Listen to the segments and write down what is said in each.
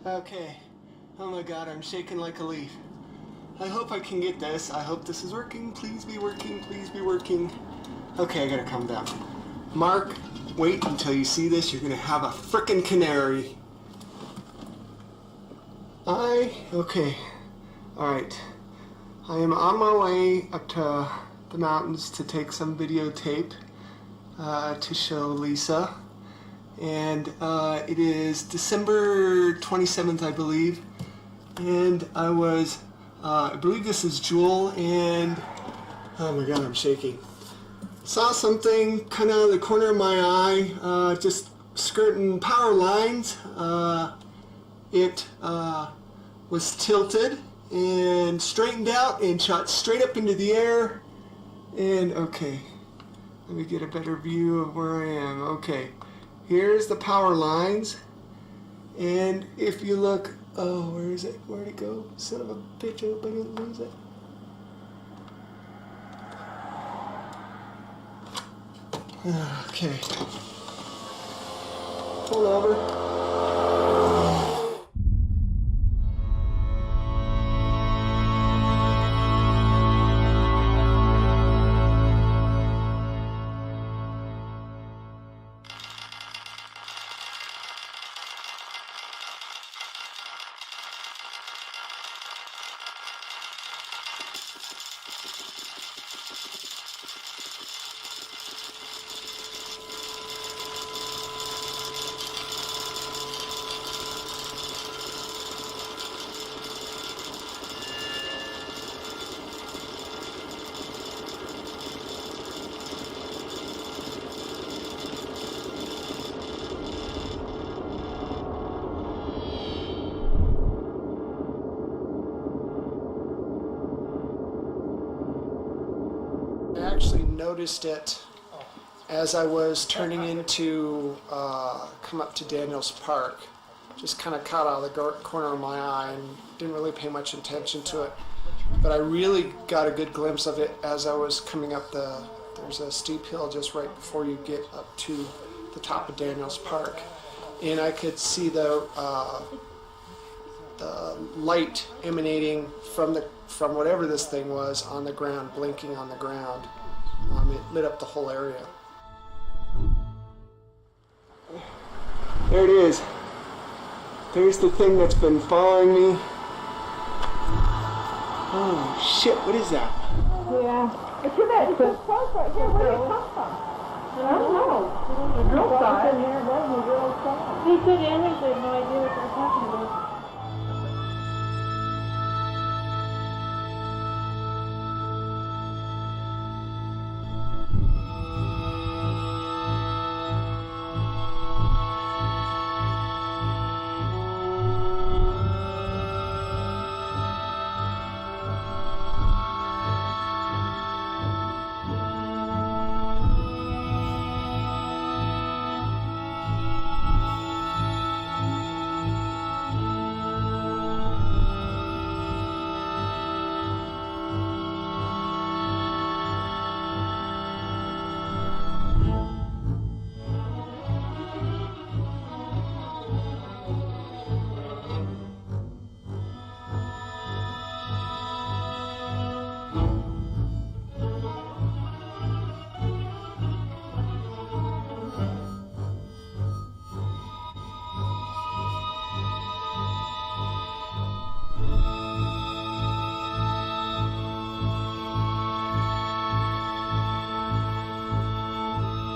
Okay. Oh my god, I'm shaking like a leaf. I hope I can get this. I hope this is working. Please be working. Please be working. Okay, I gotta calm down. Mark, wait until you see this. You're gonna have a frickin' canary. Okay. Alright. I am on my way up to the mountains to take some videotape to show Lisa. And it is December 27th, I believe. And I believe this is Jewel, and oh my god, I'm shaking. Saw something kind of out of the corner of my eye, just skirting power lines. It was tilted and straightened out and shot straight up into the air. And okay, let me get a better view of where I am. Okay, here's the power lines. And if you look, oh, where is it? Where'd it go? Son of a bitch, I hope I didn't lose it. Okay. Pull over. I actually noticed it as I was turning into come up to Daniels Park. Just kind of caught out of the corner of my eye and didn't really pay much attention to it. But I really got a good glimpse of it as I was coming up there's a steep hill just right before you get up to the top of Daniels Park. And I could see the light emanating from whatever this thing was on the ground, blinking on the ground. It lit up the whole area. There it is. There's the thing that's been following me. Oh shit, what is that? Yeah. It's a close right here. Where did it come from? I don't know. The girl saw it. He said Anders had no idea what they were talking about.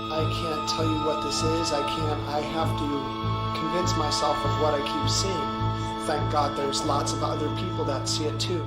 I can't tell you what this is. I have to convince myself of what I keep seeing. Thank God there's lots of other people that see it too.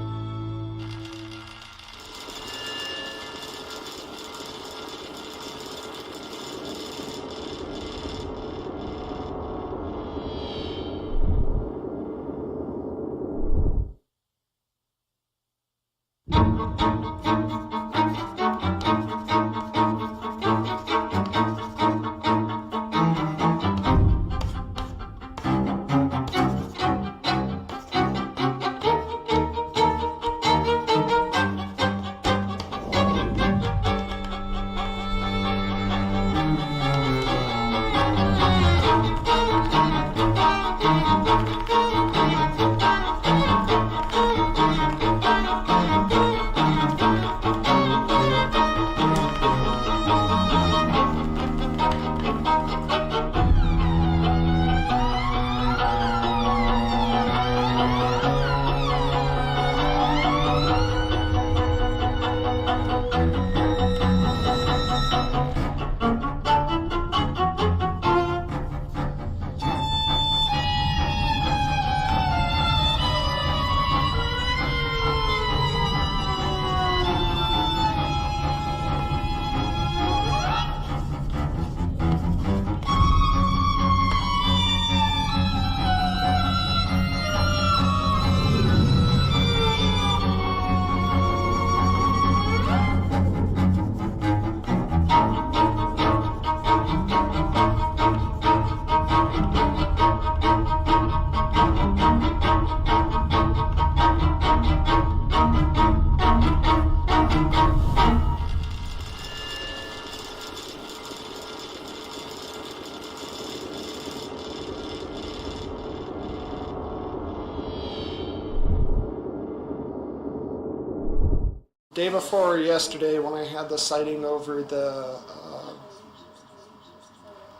day before yesterday when I had the sighting over the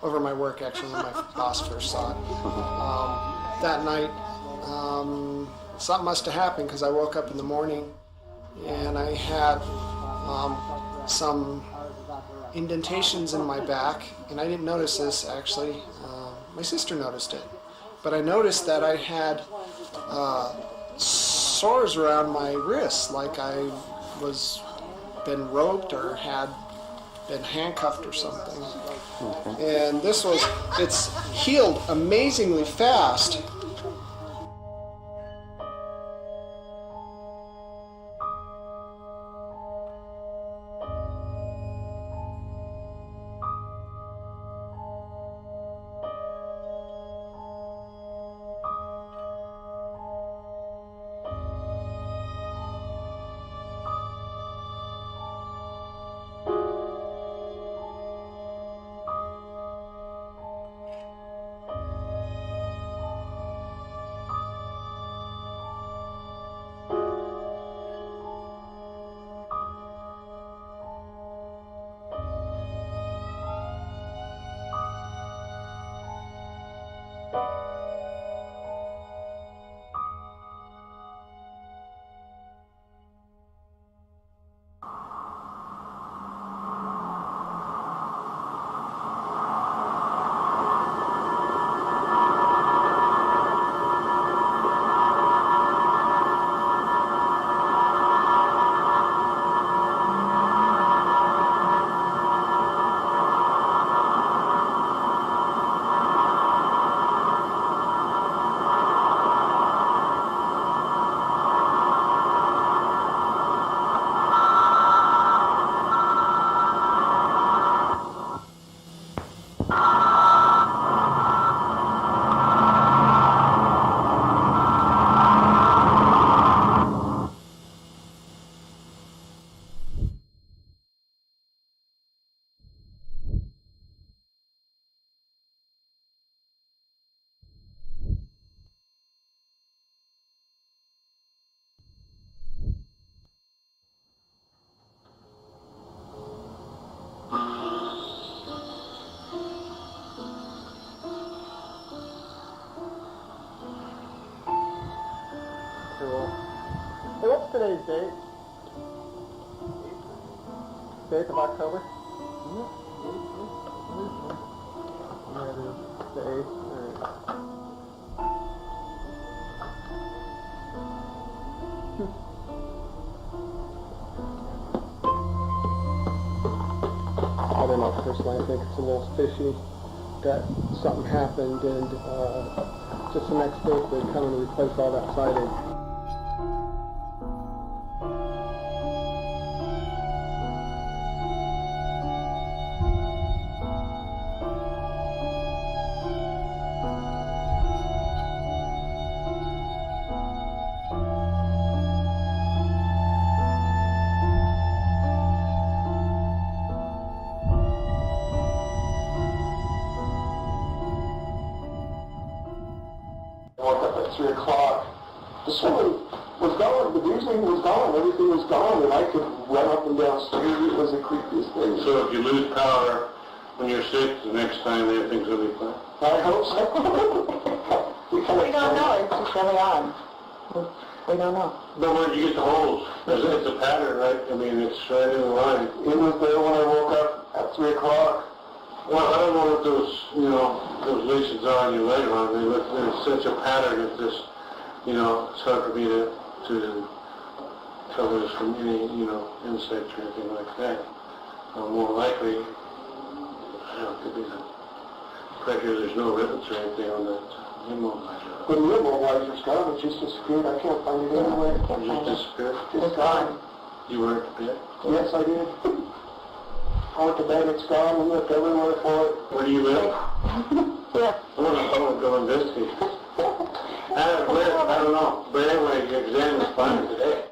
over my work, actually, when my boss first saw it. That night, something must have happened because I woke up in the morning and I had some indentations in my back, and I didn't notice this actually. My sister noticed it, but I noticed that I had sores around my wrists, like I was been roped or had been handcuffed or something. Okay. And it's healed amazingly fast. Hey, what's today's date? 8th of October? Yeah, it is. The 8th. I don't know, personally, I think it's a little fishy that something happened and just the next day they're coming to replace all that siding. I woke up at 3 o'clock. The swimming was gone, the bruising was gone, everything was gone, and I could run up and down stairs. It was the creepiest thing. So if you lose power when you're sick, the next time everything's going to be fine? I hope so. We don't know, it's just really odd. We don't know. But where'd you get the holes? It's a pattern, right? I mean, it's right in the line. It was there when I woke up at 3 o'clock. Well, I don't know what those, those lesions are on your leg, on. There's such a pattern that this, it's hard for me to cover this from any, insects or anything like that. More likely, it could be the pressure. There's no rivets or anything on that immobilizer. But the immobilizer's gone, it just disappeared. I can't find it anywhere. It just disappeared? It's gone. You were at bed? Yes, I did. I went to bed, it's gone, we looked everywhere for it. Where do you live? Yeah. I want to go investigate. I don't know. But anyway, your exam is fine today.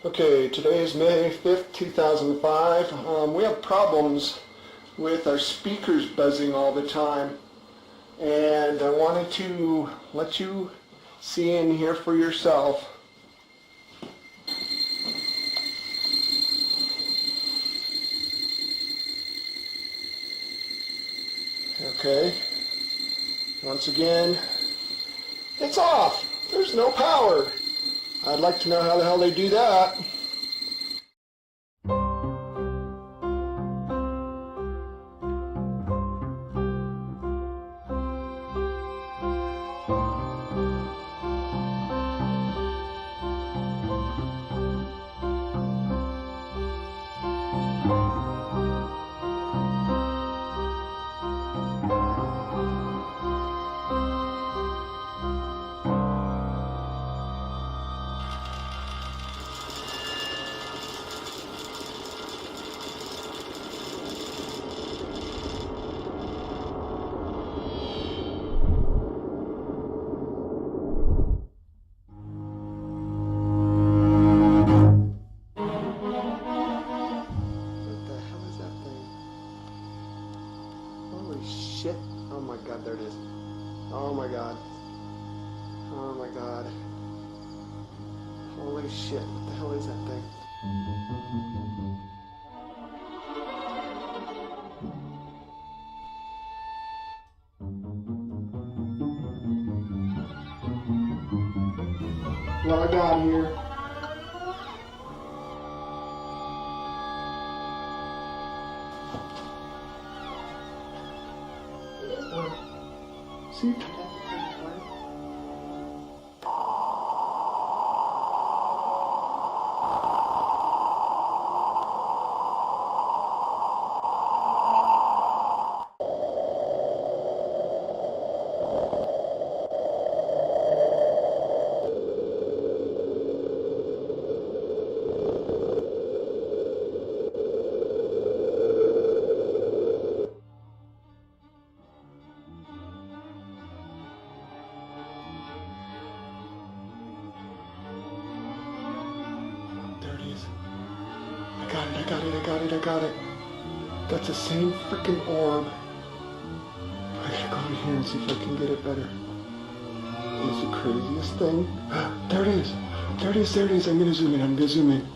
Okay, today is May 5th, 2005. We have problems with our speakers buzzing all the time. And I wanted to let you see and hear for yourself. Okay, once again, it's off. There's no power. I'd like to know how the hell they do that. Shit. Oh my god, there it is. Oh my god. Oh my god. Holy shit, what the hell is that thing? What I got here? See? I got it. That's the same freaking orb. I gotta go over here and see if I can get it better. It's the craziest thing. There it is. There it is. There it is. I'm gonna zoom in.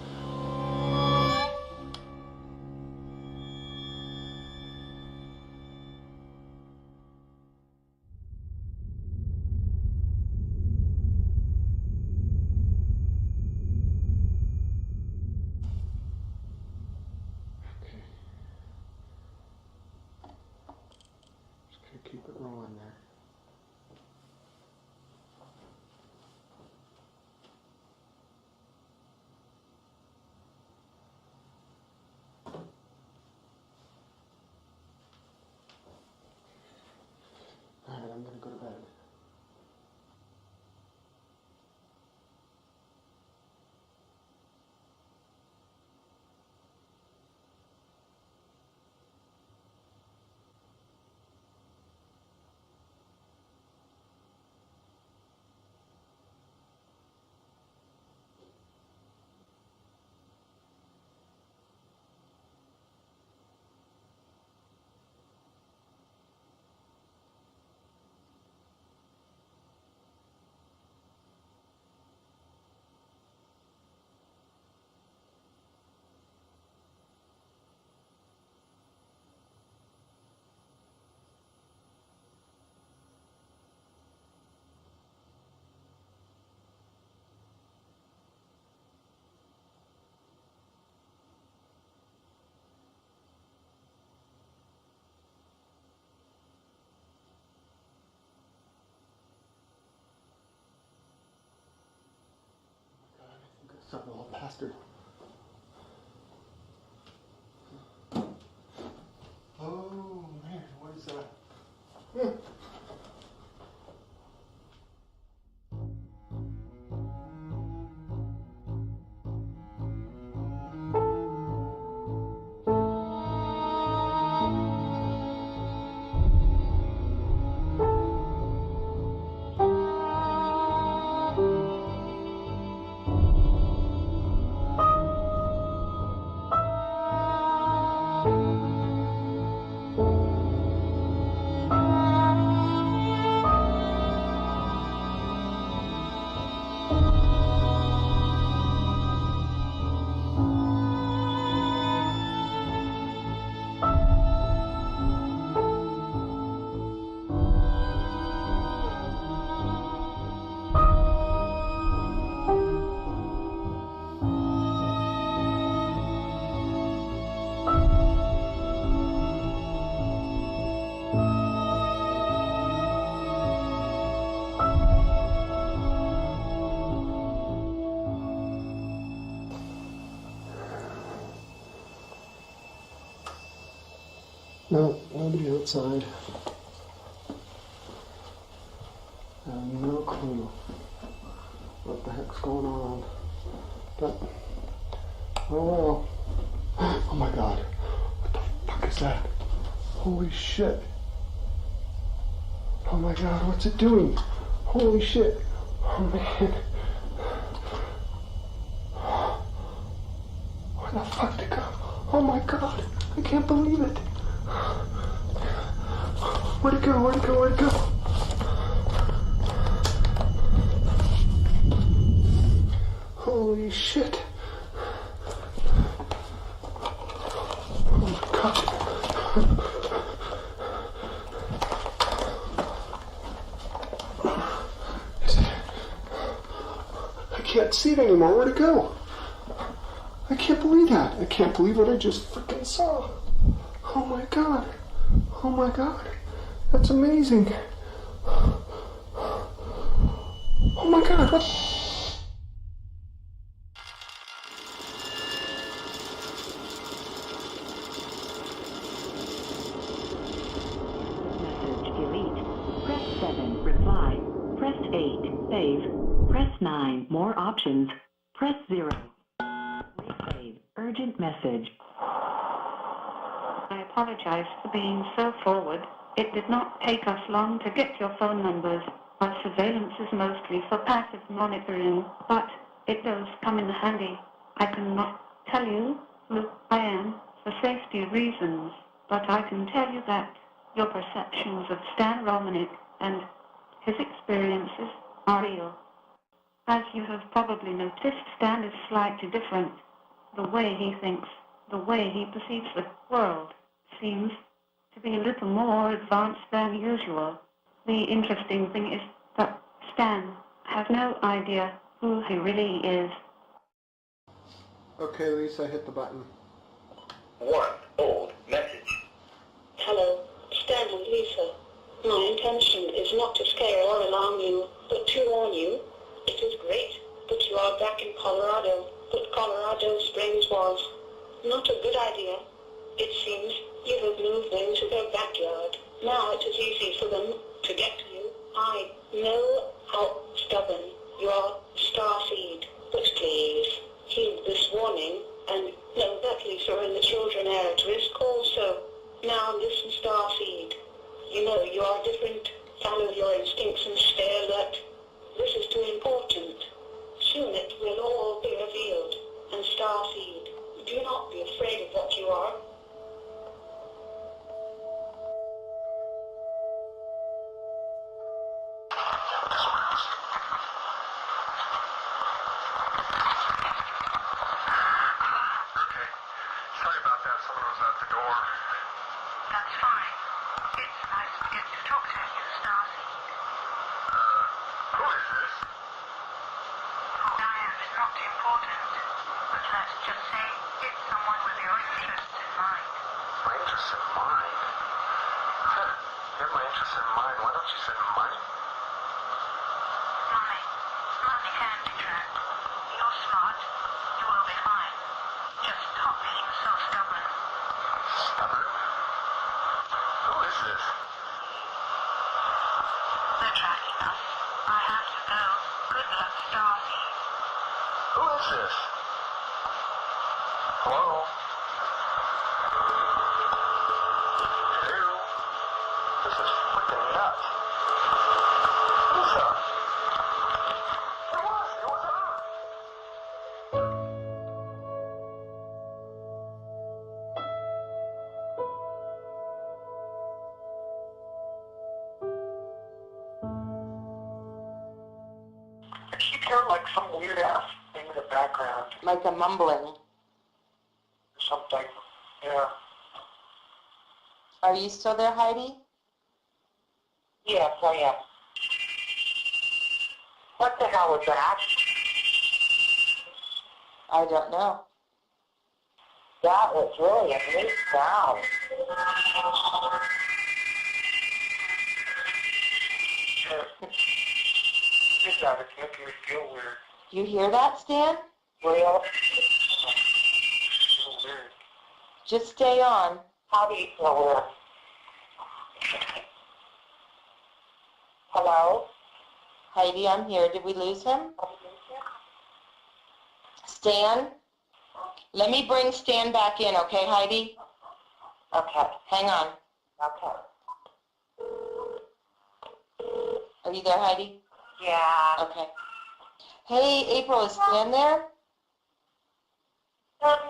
Keep it rolling there. Alright, I'm gonna go to bed. Something little bastard. Oh man, what is that? No, nobody outside. I have no clue what the heck's going on. But, oh well. Oh my god. What the fuck is that? Holy shit. Oh my god, what's it doing? Holy shit. Oh man. Where the fuck did it go? Oh my god. I can't believe it. Where'd it go? Where'd it go? Where'd it go? Holy shit. Oh my god. I can't see it anymore. Where'd it go? I can't believe that. I can't believe what I just freaking saw. Oh my god. Oh my god. That's amazing. Oh my god. What? Message delete. Press 7. Reply. Press 8. Save. Press 9. More options. Press 0. Resave. Urgent message. I apologize for being so forward. It did not take us long to get your phone numbers. Our surveillance is mostly for passive monitoring, but it does come in handy. I cannot tell you who I am for safety reasons, but I can tell you that your perceptions of Stan Romanek and his experiences are real. As you have probably noticed, Stan is slightly different. The way he thinks, the way he perceives the world, seems to be a little more advanced than usual. The interesting thing is that Stan has no idea who he really is. Okay, Lisa, hit the button. 1 old message. Hello, Stan and Lisa. My intention is not to scare or alarm you, but to warn you. It is great that you are back in Colorado, but Colorado Springs was not a good idea. It seems you have moved into their backyard. Now it is easy for them to get to you. I know how stubborn you are, Starseed, but please heed this warning and know that Lisa and the children are at risk also. Now listen, Starseed. You know you are different. Follow your instincts and stay alert. This is too important. Soon it will all be revealed. And Starseed, do not be afraid of what you are. Sorry about that. Someone was at the door. That's fine. It's nice to get to talk to you, Starseed. Who is this? Who I am is not important, but let's just say it's someone with your interests in mind. My interest in mind? You have my interest in mind. Why don't you say money? Money. Money can be tracked. You're smart. You will be fine. Just stop being so stubborn. Stubborn? Who is this? They're tracking us. I have to go. Good luck, Starseed. Who is this? Hello? Hello? This is freaking nuts. Lisa! It was her! I keep hearing like some weird ass thing in the background. Like a mumbling. Something. Yeah. Are you still there, Heidi? Yes, I am. What the hell was that? I don't know. That was really a neat sound. It's making me feel weird. You hear that, Stan? Real? Feel weird. Just stay on. How do you feel weird? Hello? Heidi, I'm here. Did we lose him? Stan? Let me bring Stan back in, okay, Heidi? Okay. Hang on. Okay. Are you there, Heidi? Yeah. Okay. Hey, April, is Stan there?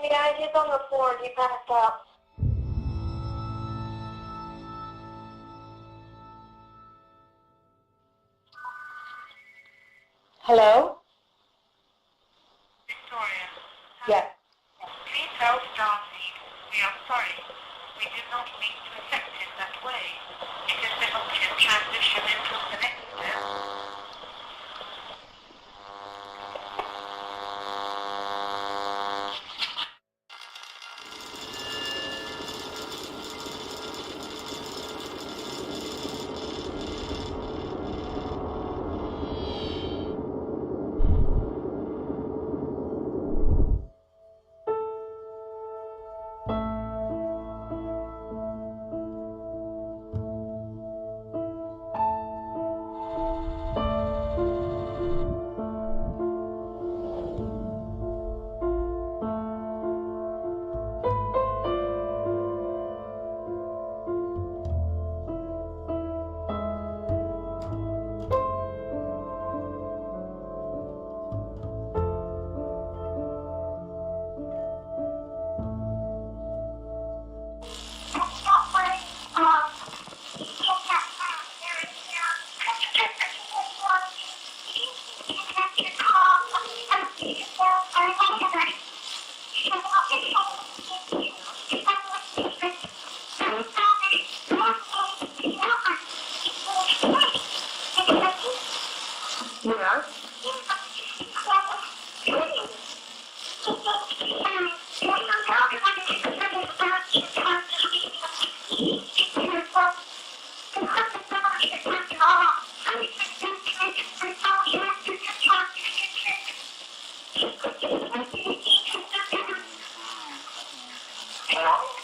Yeah, he's on the floor. He passed out. Hello? Victoria. Yeah. Please tell Starseed we are sorry. We did not mean to affect it that way. It is to help him transition into the next step.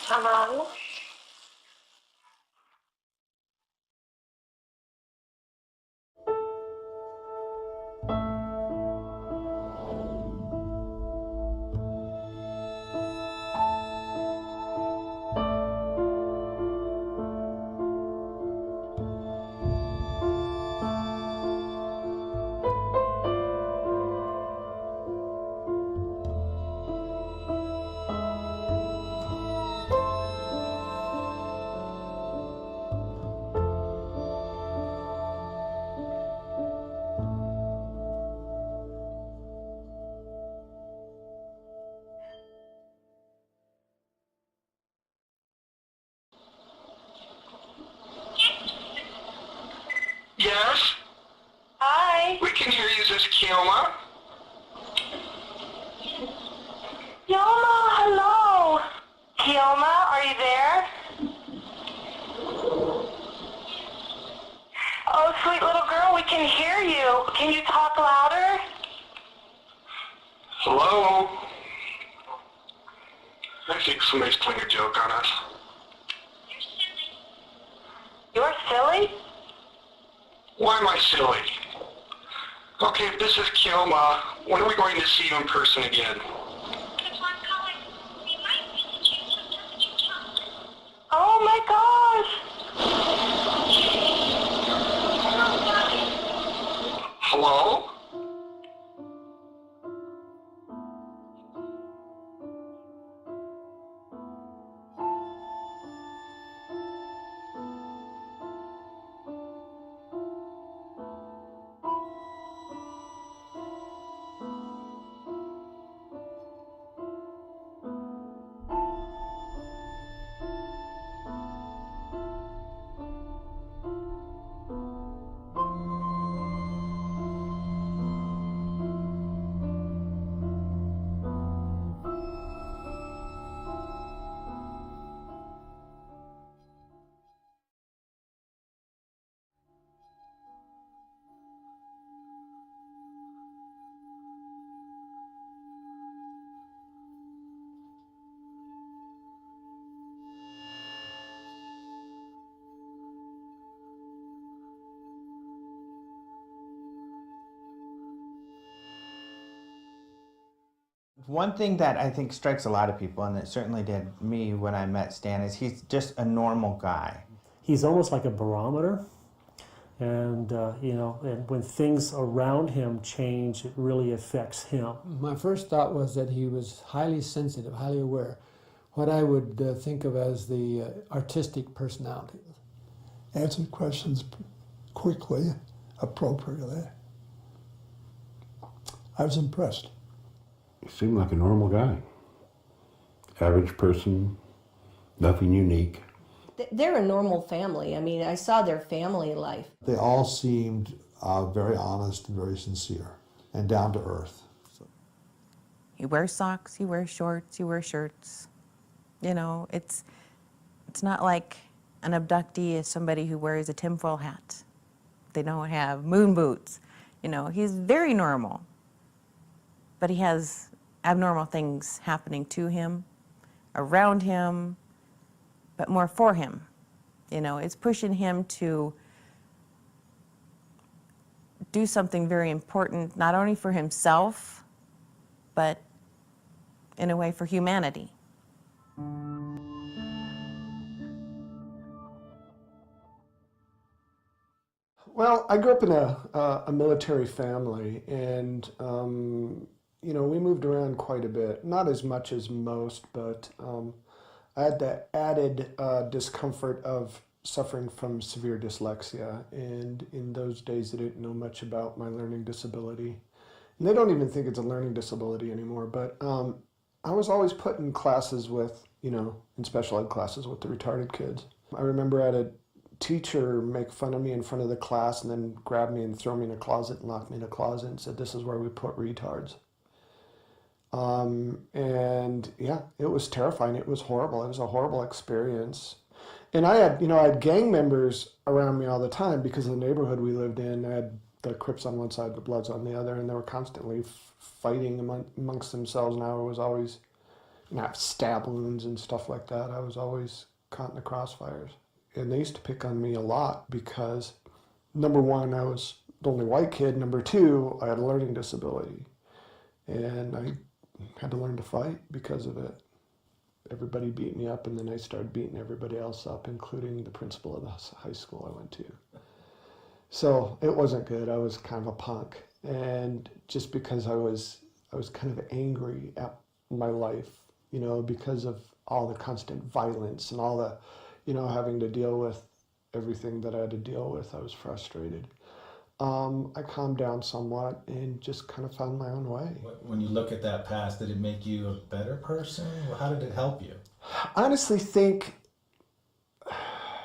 Hello? Yes? Hi. We can hear you. Is this Kilma? Yoma, hello. Kilma, are you there? Oh, sweet little girl, we can hear you. Can you talk louder? Hello? I think somebody's playing a joke on us. You're silly? Why am I silly? Okay, if this is Kilma, when are we going to see you in person again? Oh my gosh. Hello? One thing that I think strikes a lot of people, and it certainly did me when I met Stan, is he's just a normal guy. He's almost like a barometer, and and when things around him change, it really affects him. My first thought was that he was highly sensitive, highly aware, what I would think of as the artistic personality. Answered questions quickly, appropriately. I was impressed. He seemed like a normal guy. Average person, nothing unique. They're a normal family. I mean, I saw their family life. They all seemed very honest and very sincere and down to earth. So. He wears socks, he wears shorts, he wears shirts. You know, it's not like an abductee is somebody who wears a tinfoil hat. They don't have moon boots. You know, he's very normal. But he has abnormal things happening to him, around him, but more for him. You know, it's pushing him to do something very important, not only for himself, but in a way for humanity. Well, I grew up in a military family, and you know, we moved around quite a bit. Not as much as most, but I had the added discomfort of suffering from severe dyslexia, and in those days I didn't know much about my learning disability. And they don't even think it's a learning disability anymore, but I was always put in classes with, you know, in special ed classes with the retarded kids. I remember I had a teacher make fun of me in front of the class and then grab me and throw me in a closet and lock me in a closet and said, "This is where we put retards." And yeah, it was terrifying. It was horrible. It was a horrible experience. And I had gang members around me all the time because of the neighborhood we lived in. I had the Crips on one side, the Bloods on the other, and they were constantly fighting amongst themselves. And I was always, you know, have stab wounds and stuff like that. I was always caught in the crossfires. And they used to pick on me a lot because, number one, I was the only white kid. Number two, I had a learning disability. And I had to learn to fight because of it. Everybody beat me up, and then I started beating everybody else up, including the principal of the high school I went to. So it wasn't good. I was kind of a punk. And just because I was kind of angry at my life, you know, because of all the constant violence and all the, you know, having to deal with everything that I had to deal with, I was frustrated. I calmed down somewhat and just kind of found my own way. When you look at that past, did it make you a better person? How did it help you? I honestly think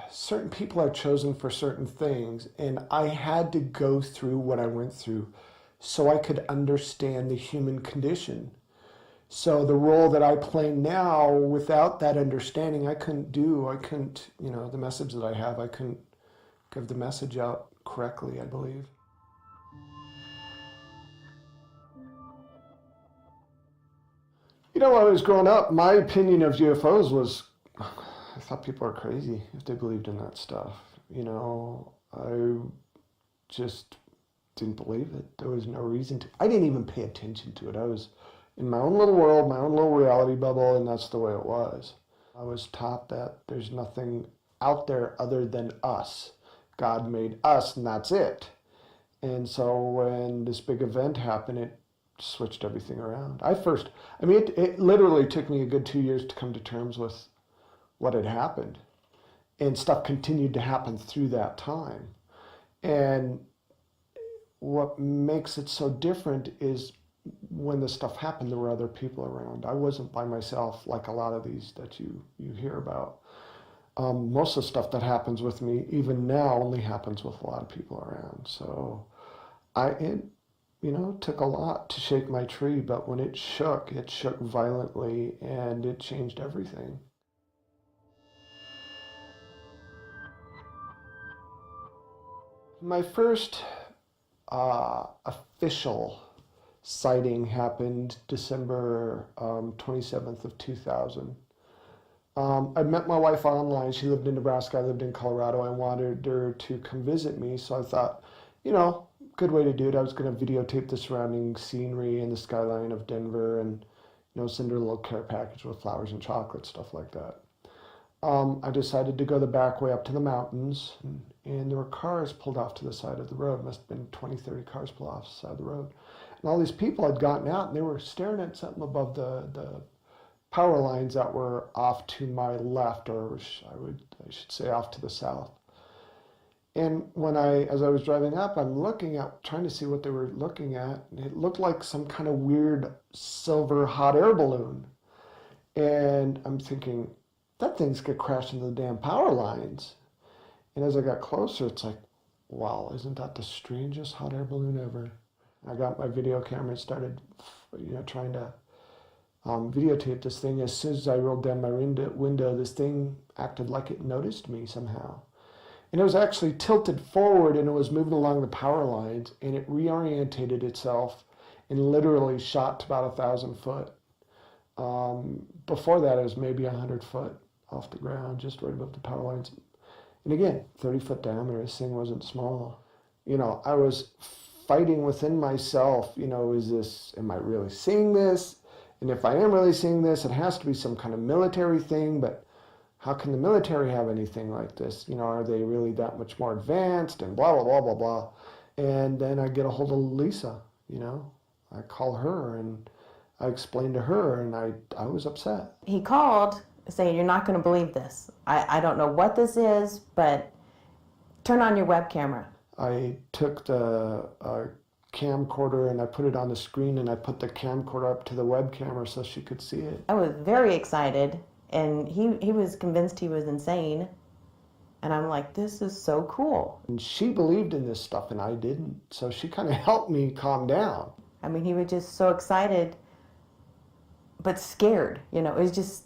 certain people are chosen for certain things, and I had to go through what I went through so I could understand the human condition. So the role that I play now, without that understanding, I couldn't, you know, the message that I have, I couldn't give the message out correctly, I believe. You know, when I was growing up, my opinion of UFOs was, I thought people are crazy if they believed in that stuff. You know, I just didn't believe it. There was no reason to. I didn't even pay attention to it. I was in my own little world, my own little reality bubble, and that's the way it was. I was taught that there's nothing out there other than us. God made us, and that's it. And so when this big event happened, it switched everything around. It literally took me a good 2 years to come to terms with what had happened. And stuff continued to happen through that time. And what makes it so different is when the stuff happened, there were other people around. I wasn't by myself like a lot of these that you hear about. Most of the stuff that happens with me, even now, only happens with a lot of people around. So it took a lot to shake my tree, but when it shook violently, and it changed everything. My first official sighting happened December 27th of 2000. I met my wife online. She lived in Nebraska. I lived in Colorado. I wanted her to come visit me, so I thought, good way to do it. I was going to videotape the surrounding scenery and the skyline of Denver and, send her a little care package with flowers and chocolate, stuff like that. I decided to go the back way up to the mountains, and there were cars pulled off to the side of the road. Must have been 20, 30 cars pulled off the side of the road. And all these people had gotten out, and they were staring at something above the power lines that were off to my left, or I should say off to the south. And as I was driving up, I'm looking at, trying to see what they were looking at, and it looked like some kind of weird silver hot air balloon. And I'm thinking, that thing's gonna crash into the damn power lines. And as I got closer, it's like, wow, isn't that the strangest hot air balloon ever? I got my video camera and started, trying to videotape this thing. As soon as I rolled down my window, this thing acted like it noticed me somehow. And it was actually tilted forward, and it was moving along the power lines, and it reorientated itself and literally shot to about 1,000 foot. Before that, it was maybe 100 foot off the ground, just right above the power lines. And again, 30-foot diameter, this thing wasn't small. I was fighting within myself, am I really seeing this? And if I am really seeing this, it has to be some kind of military thing, but how can the military have anything like this? Are they really that much more advanced, and blah, blah, blah, blah, blah. And then I get a hold of Lisa, I call her, and I explained to her, and I was upset. He called saying, "You're not going to believe this. I don't know what this is, but turn on your web camera." I took the camcorder and I put it on the screen, and I put the camcorder up to the web camera so she could see it. I was very excited, and he was convinced he was insane. And I'm like, this is so cool. And she believed in this stuff, and I didn't. So she kind of helped me calm down. I mean, he was just so excited, but scared. It was just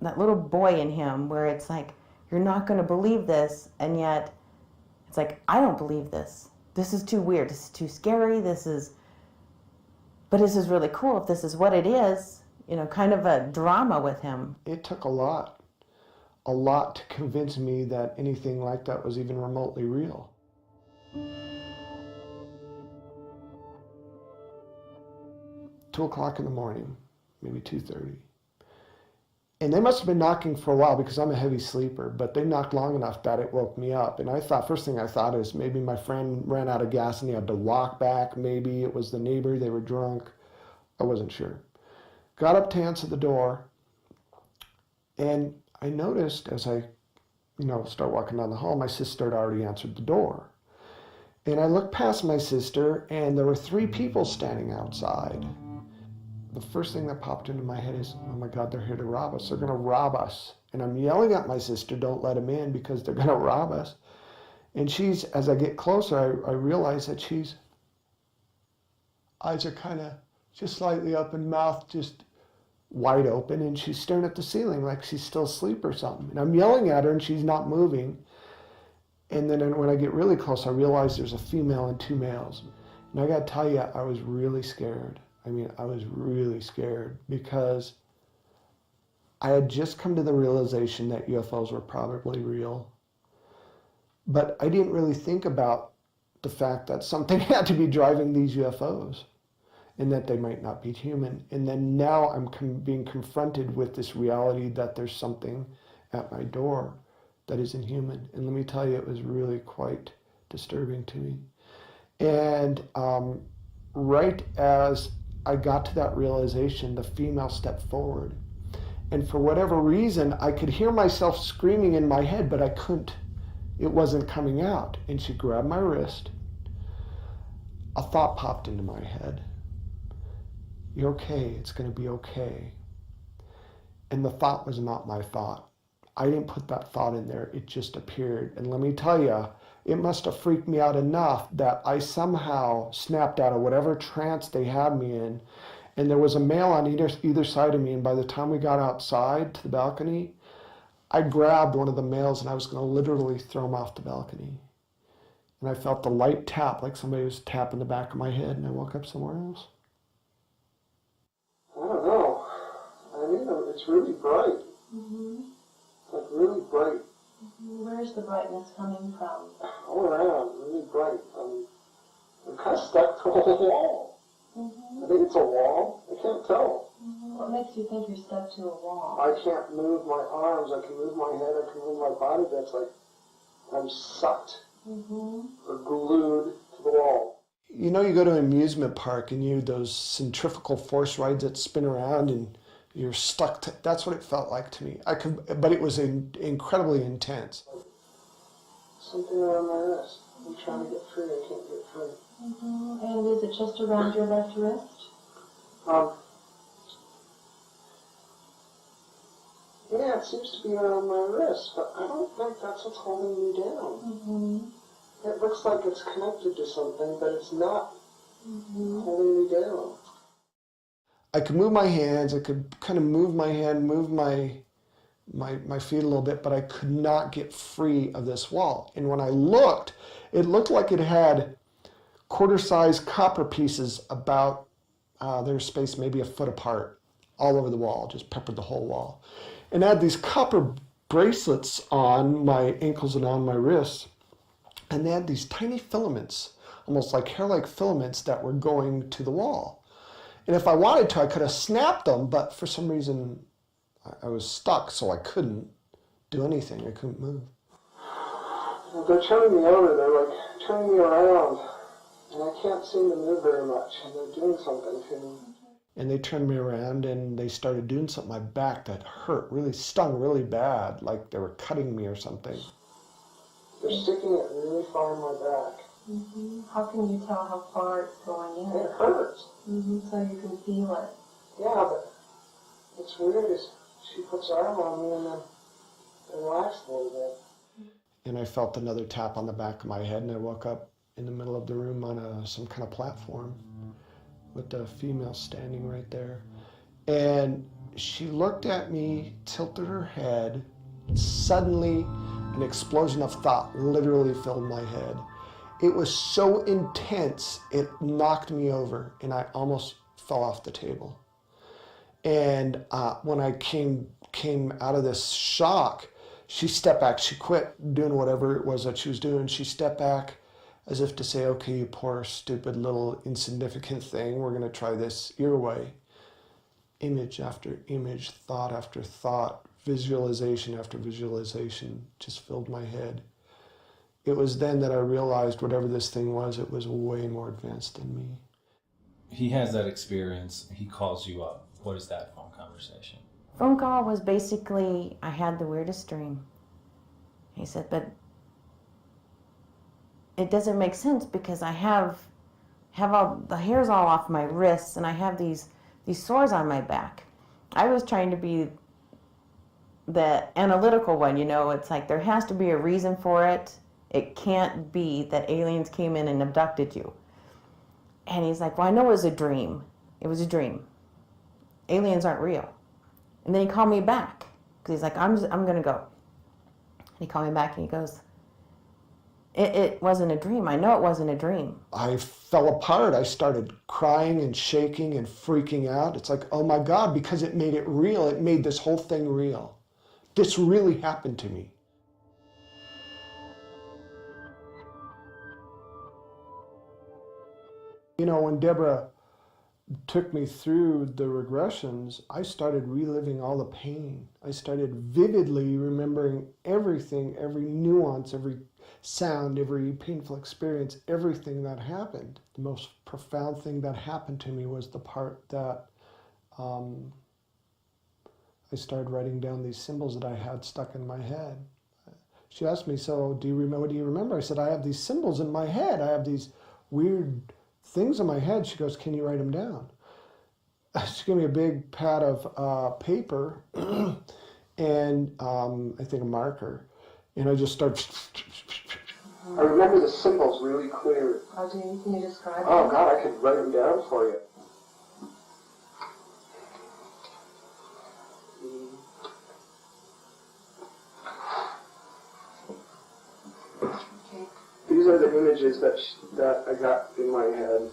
that little boy in him where it's like, you're not going to believe this, and yet it's like, I don't believe this. This is too weird. This is too scary. But this is really cool if this is what it is, kind of a drama with him. It took a lot to convince me that anything like that was even remotely real. 2 o'clock in the morning, maybe 2:30. And they must have been knocking for a while because I'm a heavy sleeper, but they knocked long enough that it woke me up. And first thing I thought is maybe my friend ran out of gas and he had to walk back. Maybe it was the neighbor, they were drunk. I wasn't sure. Got up to answer the door, and I noticed as I, start walking down the hall, my sister had already answered the door. And I looked past my sister, and there were 3 people standing outside. The first thing that popped into my head is, oh my God, they're here to rob us. They're going to rob us. And I'm yelling at my sister, don't let them in because they're going to rob us. And as I get closer, I realize that eyes are kind of just slightly open, mouth just wide open, and she's staring at the ceiling like she's still asleep or something. And I'm yelling at her, and she's not moving. And then when I get really close, I realize there's a female and 2 males. And I got to tell you, I was really scared. I was really scared because I had just come to the realization that UFOs were probably real. But I didn't really think about the fact that something had to be driving these UFOs and that they might not be human. And then now I'm being confronted with this reality that there's something at my door that isn't human. And let me tell you, it was really quite disturbing to me. And right as I got to that realization, the female stepped forward. And for whatever reason, I could hear myself screaming in my head, but I couldn't. It wasn't coming out. And she grabbed my wrist. A thought popped into my head. You're okay. It's going to be okay. And the thought was not my thought. I didn't put that thought in there. It just appeared. And let me tell you, it must have freaked me out enough that I somehow snapped out of whatever trance they had me in. And there was a male on either side of me. And by the time we got outside to the balcony, I grabbed one of the males and I was going to literally throw him off the balcony. And I felt the light tap, like somebody was tapping the back of my head, and I woke up somewhere else. I don't know. It's really bright. Mm-hmm. Like really bright. Where's the brightness coming from? All around, really bright. I'm kind of stuck to the whole wall. I think it's a wall. I can't tell. What makes you think you're stuck to a wall? I can't move my arms. I can move my head. I can move my body. That's like I'm sucked or glued to the wall. You know, you go to an amusement park and you those centrifugal force rides that spin around and you're stuck to. That's what it felt like to me. But it was incredibly intense. Something around my wrist. I'm trying to get free. I can't get free. And is it just around your left wrist? Yeah, it seems to be around my wrist, but I don't think that's what's holding me down. It looks like it's connected to something, but it's not holding me down. I could move my hands. I could kind of move my hand, move my feet a little bit, but I could not get free of this wall. And when I looked, it looked like it had quarter-sized copper pieces about their space, maybe a foot apart, all over the wall, just peppered the whole wall. And I had these copper bracelets on my ankles and on my wrists, and they had these tiny filaments, almost like hair-like filaments that were going to the wall. And if I wanted to, I could have snapped them, but for some reason, I was stuck, so I couldn't do anything. I couldn't move. Well, they're turning me over. They're like turning me around, and I can't seem to move very much. And they're doing something to me. And they turned me around, and they started doing something to my back that hurt, really stung really bad, like they were cutting me or something. They're sticking it really far in my back. How can you tell how far it's going in? It hurts. So you can feel it. Yeah, but it's weird. She puts her arm on me and then relaxed a little bit. And I felt another tap on the back of my head, and I woke up in the middle of the room on some kind of platform with the female standing right there. And she looked at me, tilted her head. Suddenly, an explosion of thought literally filled my head. It was so intense, it knocked me over, and I almost fell off the table. And when I came out of this shock, she stepped back. She quit doing whatever it was that she was doing. She stepped back as if to say, okay, you poor, stupid, little, insignificant thing, we're going to try this your way. Image after image, thought after thought, visualization after visualization just filled my head. It was then that I realized whatever this thing was, it was way more advanced than me. He has that experience. He calls you up. What is that phone conversation? Phone call was basically, I had the weirdest dream. He said, but it doesn't make sense because I have all the hairs all off my wrists and I have these sores on my back. I was trying to be the analytical one, you know, it's like there has to be a reason for it. It can't be that aliens came in and abducted you. And he's like, well, I know it was a dream. It was a dream. Aliens aren't real. And then he called me back because he's like, I'm going to go. And he called me back and he goes, it wasn't a dream. I know it wasn't a dream. I fell apart. I started crying and shaking and freaking out. It's like, oh my God, because it made it real. It made this whole thing real. This really happened to me. You know, when Deborah took me through the regressions, I started reliving all the pain. I started vividly remembering everything, every nuance, every sound, every painful experience, everything that happened. The most profound thing that happened to me was the part that I started writing down these symbols that I had stuck in my head. She asked me, so what do you remember? I said, I have these symbols in my head. I have these weird things in my head. She goes, can you write them down? She gave me a big pad of paper and I think a marker. And I just started. I remember the symbols really clear. How can you describe them? Oh God, I could write them down for you. These are the images that I got in my head.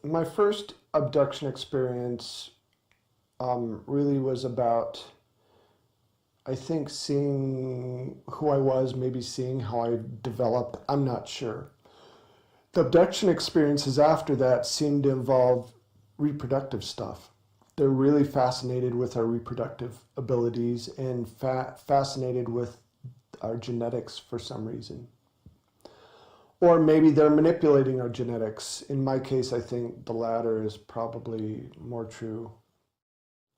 My first abduction experience really was about, I think, seeing who I was, maybe seeing how I developed. I'm not sure. The abduction experiences after that seemed to involve reproductive stuff. They're really fascinated with our reproductive abilities and fascinated with our genetics for some reason. Or maybe they're manipulating our genetics. In my case, I think the latter is probably more true.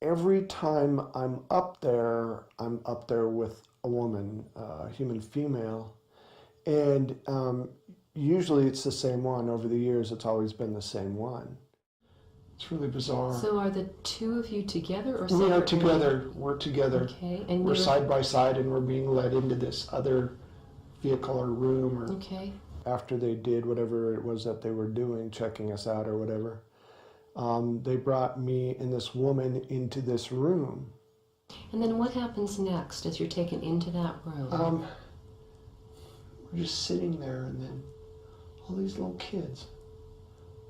Every time I'm up there with a woman, a human female, and usually it's the same one. Over the years, it's always been the same one. It's really bizarre. So are the two of you together or We are separately? together. We're together. Okay. And we're you're side by side, and we're being led into this other vehicle or room. Or okay. After they did whatever it was that they were doing, checking us out or whatever, they brought me and this woman into this room. And then what happens next as you're taken into that room? We're just sitting there, and then all these little kids.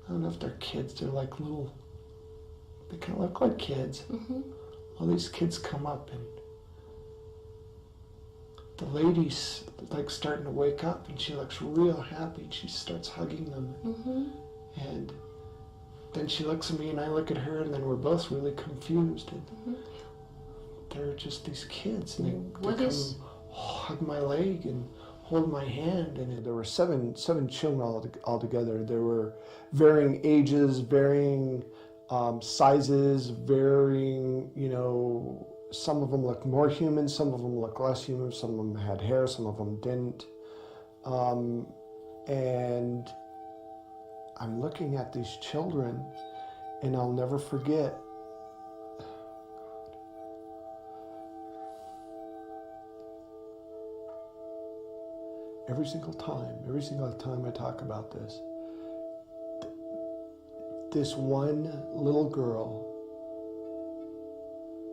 I don't know if they're kids. They're like little. They kind of look like kids. Mm-hmm. All these kids come up, and the lady's like starting to wake up, and she looks real happy. She starts hugging them, Mm-hmm. and then she looks at me, and I look at her, and then we're both really confused. And Mm-hmm. they're just these kids, and they What come is- hug my leg and hold my hand. And there were seven children all together. There were varying ages, varying sizes, varying, some of them looked more human, some of them looked less human, some of them had hair, some of them didn't. And I'm looking at these children, and I'll never forget, every single time I talk about this, this one little girl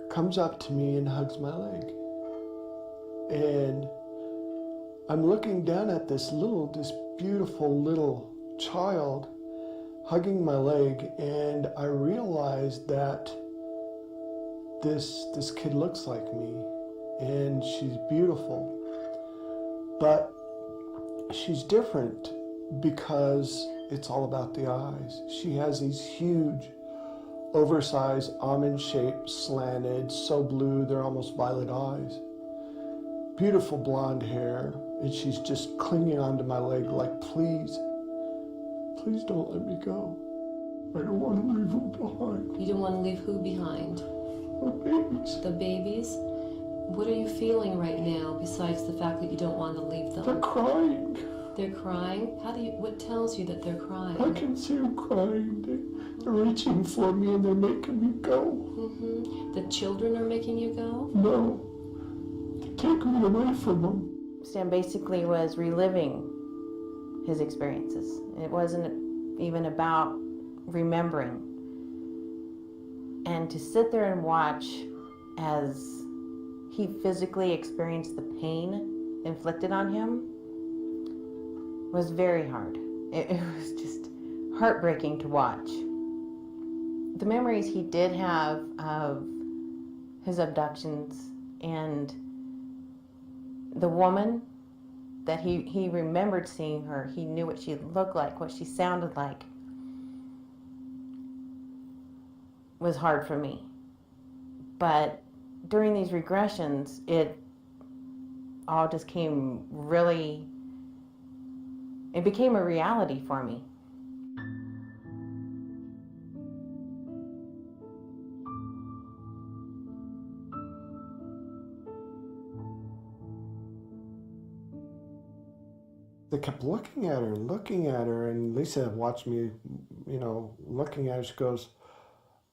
comes up to me and hugs my leg. And I'm looking down at this beautiful little child hugging my leg, and I realized that this kid looks like me, and she's beautiful. But she's different because it's all about the eyes. She has these huge, oversized, almond-shaped, slanted, so blue they're almost violet eyes. Beautiful blonde hair, and she's just clinging onto my leg like, please don't let me go. I don't want to leave her behind. You don't want to leave who behind? The babies. The babies? What are you feeling right now besides the fact that you don't want to leave them? They're crying. They're crying? What tells you that they're crying? I can see them crying. They're reaching for me, and they're making me go. Mm-hmm. The children are making you go? No. They're taking me away from them. Stan basically was reliving his experiences. It wasn't even about remembering. And to sit there and watch as he physically experienced the pain inflicted on him was very hard. It was just heartbreaking to watch. The memories he did have of his abductions and the woman that he remembered seeing her, he knew what she looked like, what she sounded like, was hard for me. But during these regressions, it all just came really, it became a reality for me. They kept looking at her, and Lisa watched me, looking at her. She goes,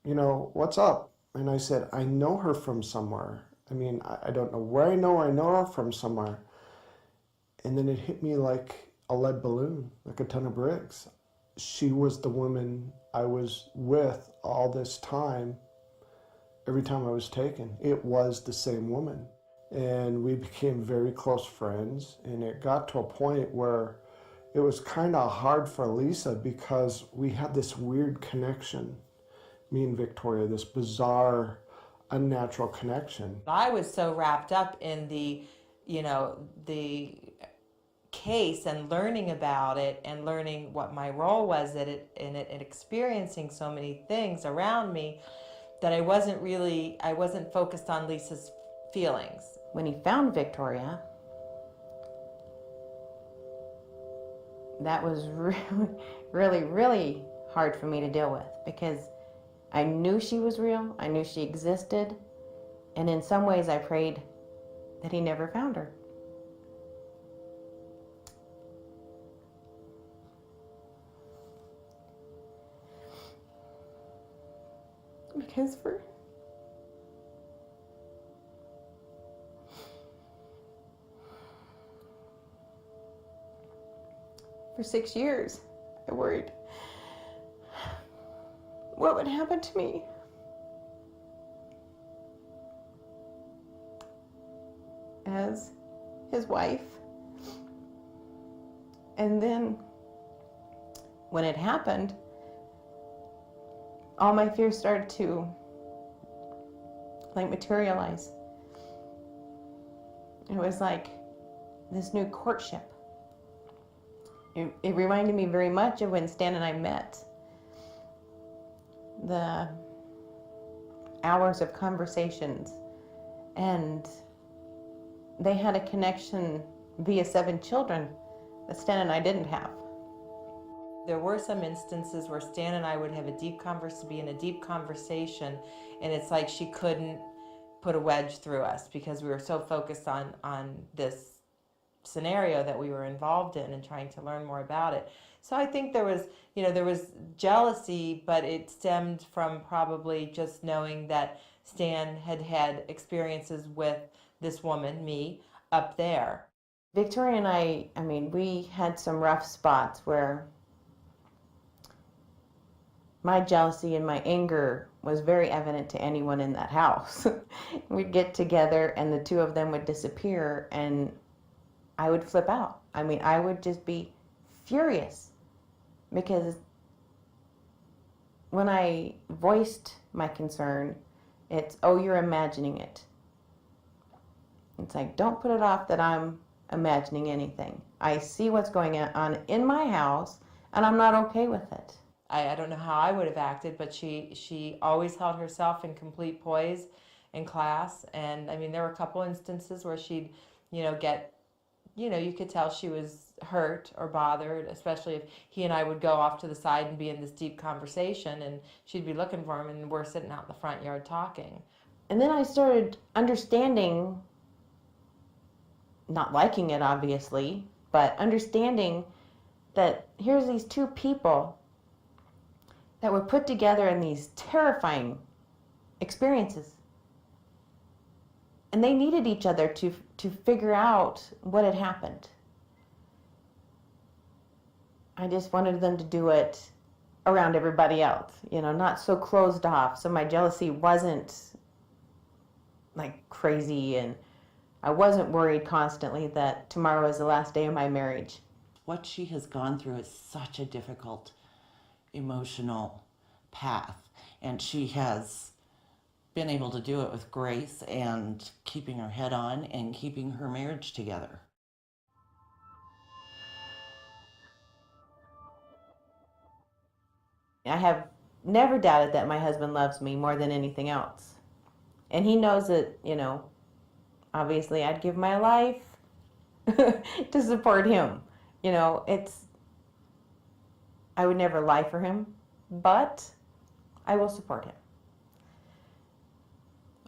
what's up? And I said, I know her from somewhere. I mean, I don't know where I know her from somewhere. And then it hit me like a lead balloon, like a ton of bricks. She was the woman I was with all this time, every time I was taken. It was the same woman. And we became very close friends, and it got to a point where it was kind of hard for Lisa because we had this weird connection. me and Victoria, this bizarre, unnatural connection. I was so wrapped up in the, the case and learning about it and learning what my role was in it and experiencing so many things around me that I wasn't focused on Lisa's feelings. When he found Victoria, that was really, really hard for me to deal with, because I knew she was real, I knew she existed, and in some ways I prayed that he never found her. Because for 6 years, I worried what would happen to me. As his wife. And then when it happened, all my fears started to materialize. It was like this new courtship. It reminded me very much of when Stan and I met. The hours of conversations, and they had a connection via 7 children that Stan and I didn't have. There were some instances where Stan and I would have be in a deep conversation, and it's like she couldn't put a wedge through us because we were so focused on this scenario that we were involved in and trying to learn more about it. So I think there was jealousy, but it stemmed from probably just knowing that Stan had had experiences with this woman, me, up there. Victoria and I mean, we had some rough spots where my jealousy and my anger was very evident to anyone in that house. We'd get together and the two of them would disappear and I would flip out. I mean, I would just be furious because when I voiced my concern, it's, oh, you're imagining it. It's like, don't put it off that I'm imagining anything. I see what's going on in my house and I'm not okay with it. I don't know how I would have acted, but she always held herself in complete poise in class. And I mean, there were a couple instances where she'd, get, you could tell she was hurt or bothered, especially if he and I would go off to the side and be in this deep conversation and she'd be looking for him and we're sitting out in the front yard talking. And then I started understanding, not liking it obviously, but understanding that here's these two people that were put together in these terrifying experiences. And they needed each other to figure out what had happened. I just wanted them to do it around everybody else, not so closed off. So my jealousy wasn't like crazy and I wasn't worried constantly that tomorrow is the last day of my marriage. What she has gone through is such a difficult emotional path, and she has been able to do it with grace and keeping her head on and keeping her marriage together. I have never doubted that my husband loves me more than anything else. And he knows that, obviously I'd give my life to support him. I would never lie for him, but I will support him.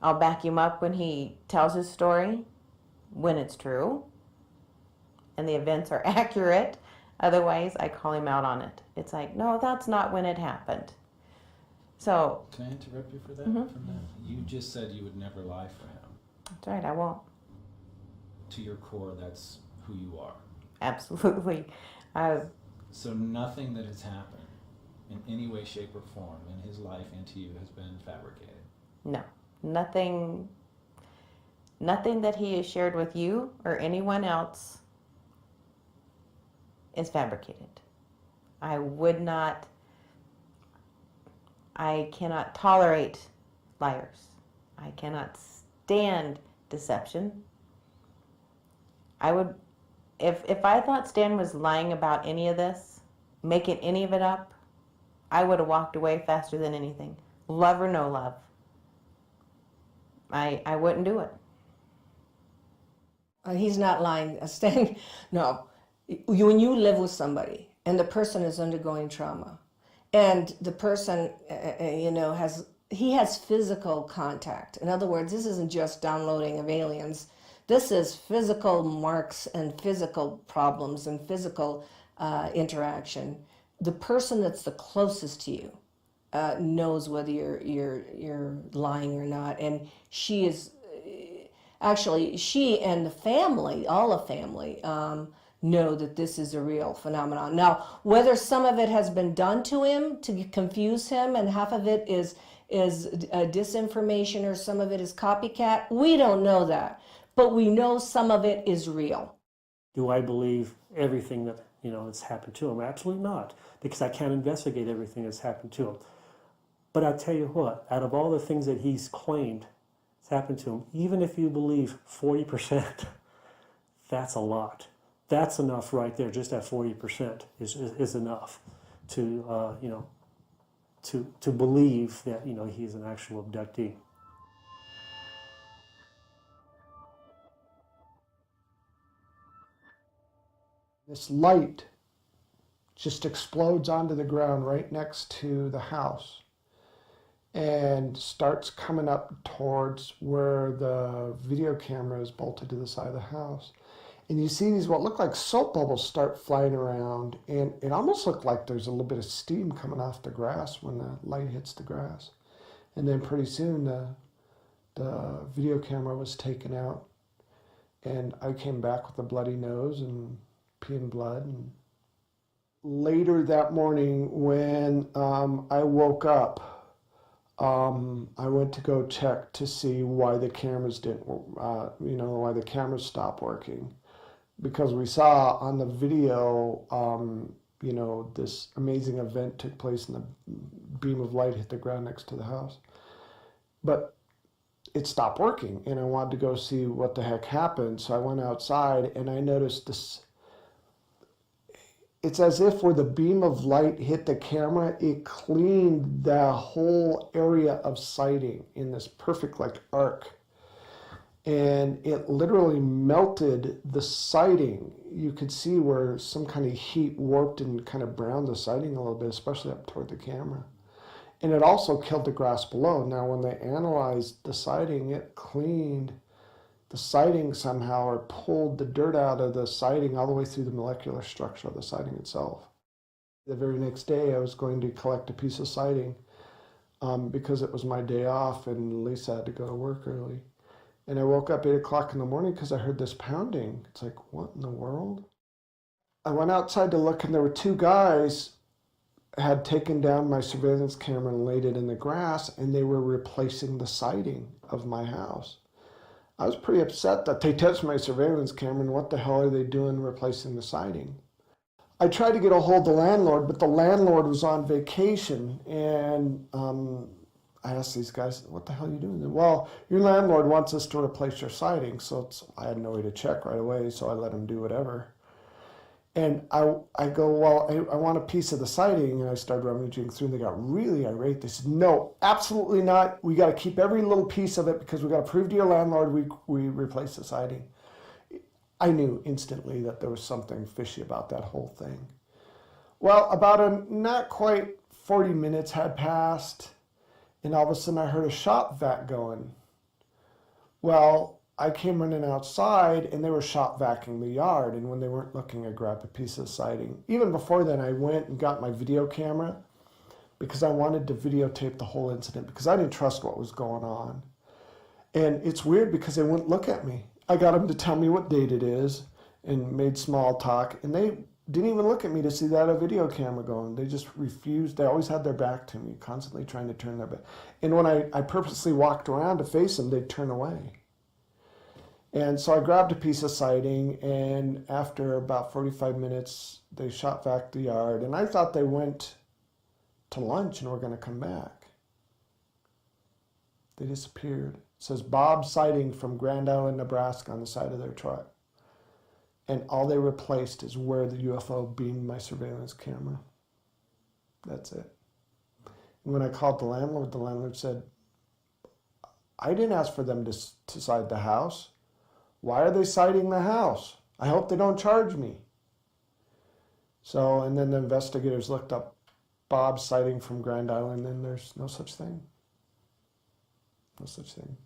I'll back him up when he tells his story, when it's true, and the events are accurate. Otherwise, I call him out on it. It's like, no, that's not when it happened. So. Can I interrupt you for that? Mm-hmm. From that? You just said you would never lie for him. That's right, I won't. To your core, that's who you are. Absolutely. So nothing that has happened in any way, shape, or form in his life and to you has been fabricated? No. Nothing that he has shared with you or anyone else is fabricated. I would not I cannot tolerate liars. I cannot stand deception. I would, if I thought Stan was lying about any of this, making any of it up, I would have walked away faster than anything. Love or no love. I wouldn't do it. He's not lying. Stan, no. When you live with somebody and the person is undergoing trauma and the person, he has physical contact. In other words, this isn't just downloading of aliens. This is physical marks and physical problems and physical interaction. The person that's the closest to you knows whether you're lying or not, and she is actually, she and the family, all the family, know that this is a real phenomenon. Now, whether some of it has been done to him to confuse him, and half of it is disinformation, or some of it is copycat, we don't know that, but we know some of it is real. Do I believe everything that that's happened to him? Absolutely not, because I can't investigate everything that's happened to him. But I'll tell you what, out of all the things that he's claimed has happened to him, even if you believe 40%, that's a lot. That's enough right there. Just that 40% is enough to to believe that he's an actual abductee. This light just explodes onto the ground right next to the house and starts coming up towards where the video camera is bolted to the side of the house. And you see these what look like soap bubbles start flying around, and it almost looked like there's a little bit of steam coming off the grass when the light hits the grass. And then pretty soon the video camera was taken out, and I came back with a bloody nose and peeing blood. And later that morning when I woke up, I went to go check to see why the cameras didn't, why the cameras stopped working. Because we saw on the video, this amazing event took place and the beam of light hit the ground next to the house. But it stopped working, and I wanted to go see what the heck happened. So I went outside and I noticed this. It's as if where the beam of light hit the camera, it cleaned the whole area of sighting in this perfect arc. And it literally melted the siding. You could see where some kind of heat warped and kind of browned the siding a little bit, especially up toward the camera. And it also killed the grass below. Now, when they analyzed the siding, it cleaned the siding somehow, or pulled the dirt out of the siding all the way through the molecular structure of the siding itself. The very next day, I was going to collect a piece of siding because it was my day off and Lisa had to go to work early. And I woke up 8 o'clock in the morning because I heard this pounding. It's like, what in the world? I went outside to look, and there were two guys had taken down my surveillance camera and laid it in the grass, and they were replacing the siding of my house. I was pretty upset that they touched my surveillance camera, and what the hell are they doing replacing the siding? I tried to get a hold of the landlord, but the landlord was on vacation, and I asked these guys, what the hell are you doing? Well, your landlord wants us to replace your siding. So I had no way to check right away, so I let him do whatever. And I go, well, I want a piece of the siding. And I started rummaging through, and they got really irate. They said, no, absolutely not. We got to keep every little piece of it because we got to prove to your landlord we replaced the siding. I knew instantly that there was something fishy about that whole thing. Well, about not quite 40 minutes had passed, and all of a sudden I heard a shop vac going. Well, I came running outside, and they were shop vacuuming the yard, and when they weren't looking, I grabbed a piece of siding. Even before then, I went and got my video camera because I wanted to videotape the whole incident because I didn't trust what was going on. And it's weird because they wouldn't look at me. I got them to tell me what date it is and made small talk, and they didn't even look at me to see that a video camera going. They just refused. They always had their back to me, constantly trying to turn their back. And when I purposely walked around to face them, they'd turn away. And so I grabbed a piece of siding, and after about 45 minutes, they shot back the yard. And I thought they went to lunch and were going to come back. They disappeared. It says Bob sighting from Grand Island, Nebraska on the side of their truck. And all they replaced is where the UFO beamed my surveillance camera. That's it. And when I called the landlord said, I didn't ask for them to sight the house. Why are they sighting the house? I hope they don't charge me. So, and then the investigators looked up Bob sighting from Grand Island, and there's no such thing. No such thing.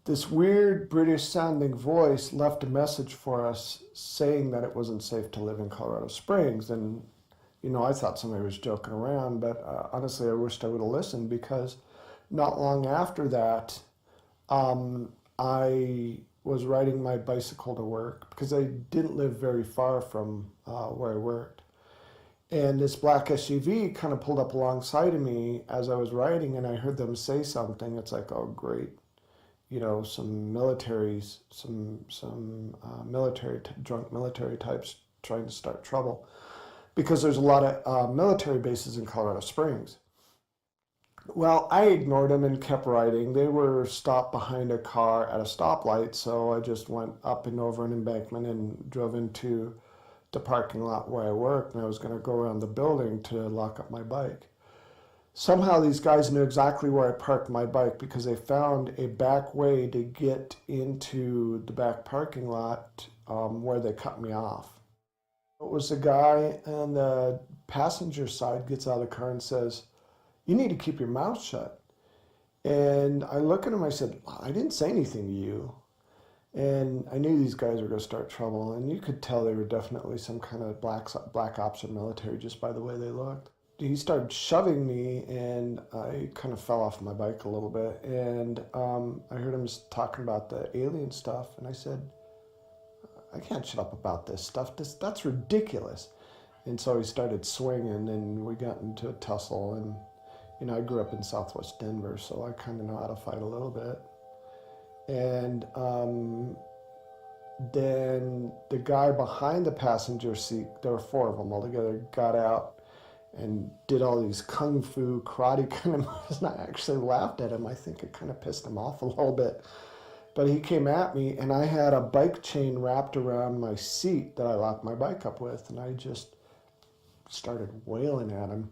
This weird British sounding voice left a message for us saying that it wasn't safe to live in Colorado Springs. And, you know, I thought somebody was joking around, but honestly, I wished I would have listened, because not long after that, I was riding my bicycle to work because I didn't live very far from where I worked. And this black SUV kind of pulled up alongside of me as I was riding, and I heard them say something. It's like, oh, great. You know, some militaries, drunk military types trying to start trouble, because there's a lot of military bases in Colorado Springs. Well, I ignored them and kept riding. They were stopped behind a car at a stoplight, so I just went up and over an embankment and drove into the parking lot where I worked, and I was going to go around the building to lock up my bike. Somehow these guys knew exactly where I parked my bike, because they found a back way to get into the back parking lot where they cut me off. It was a guy on the passenger side gets out of the car and says, "You need to keep your mouth shut." And I look at him, I said, "I didn't say anything to you." And I knew these guys were going to start trouble, and you could tell they were definitely some kind of black ops or military just by the way they looked. He started shoving me, and I kind of fell off my bike a little bit, and I heard him talking about the alien stuff, and I said, "I can't shut up about this stuff. That's ridiculous." And so he started swinging, and we got into a tussle, and you know, I grew up in Southwest Denver, so I kind of know how to fight a little bit. And then the guy behind the passenger seat, there were 4 of them altogether, got out and did all these kung fu karate kind of moves, and I actually laughed at him. I think it kind of pissed him off a little bit. But he came at me, and I had a bike chain wrapped around my seat that I locked my bike up with, and I just started wailing at him.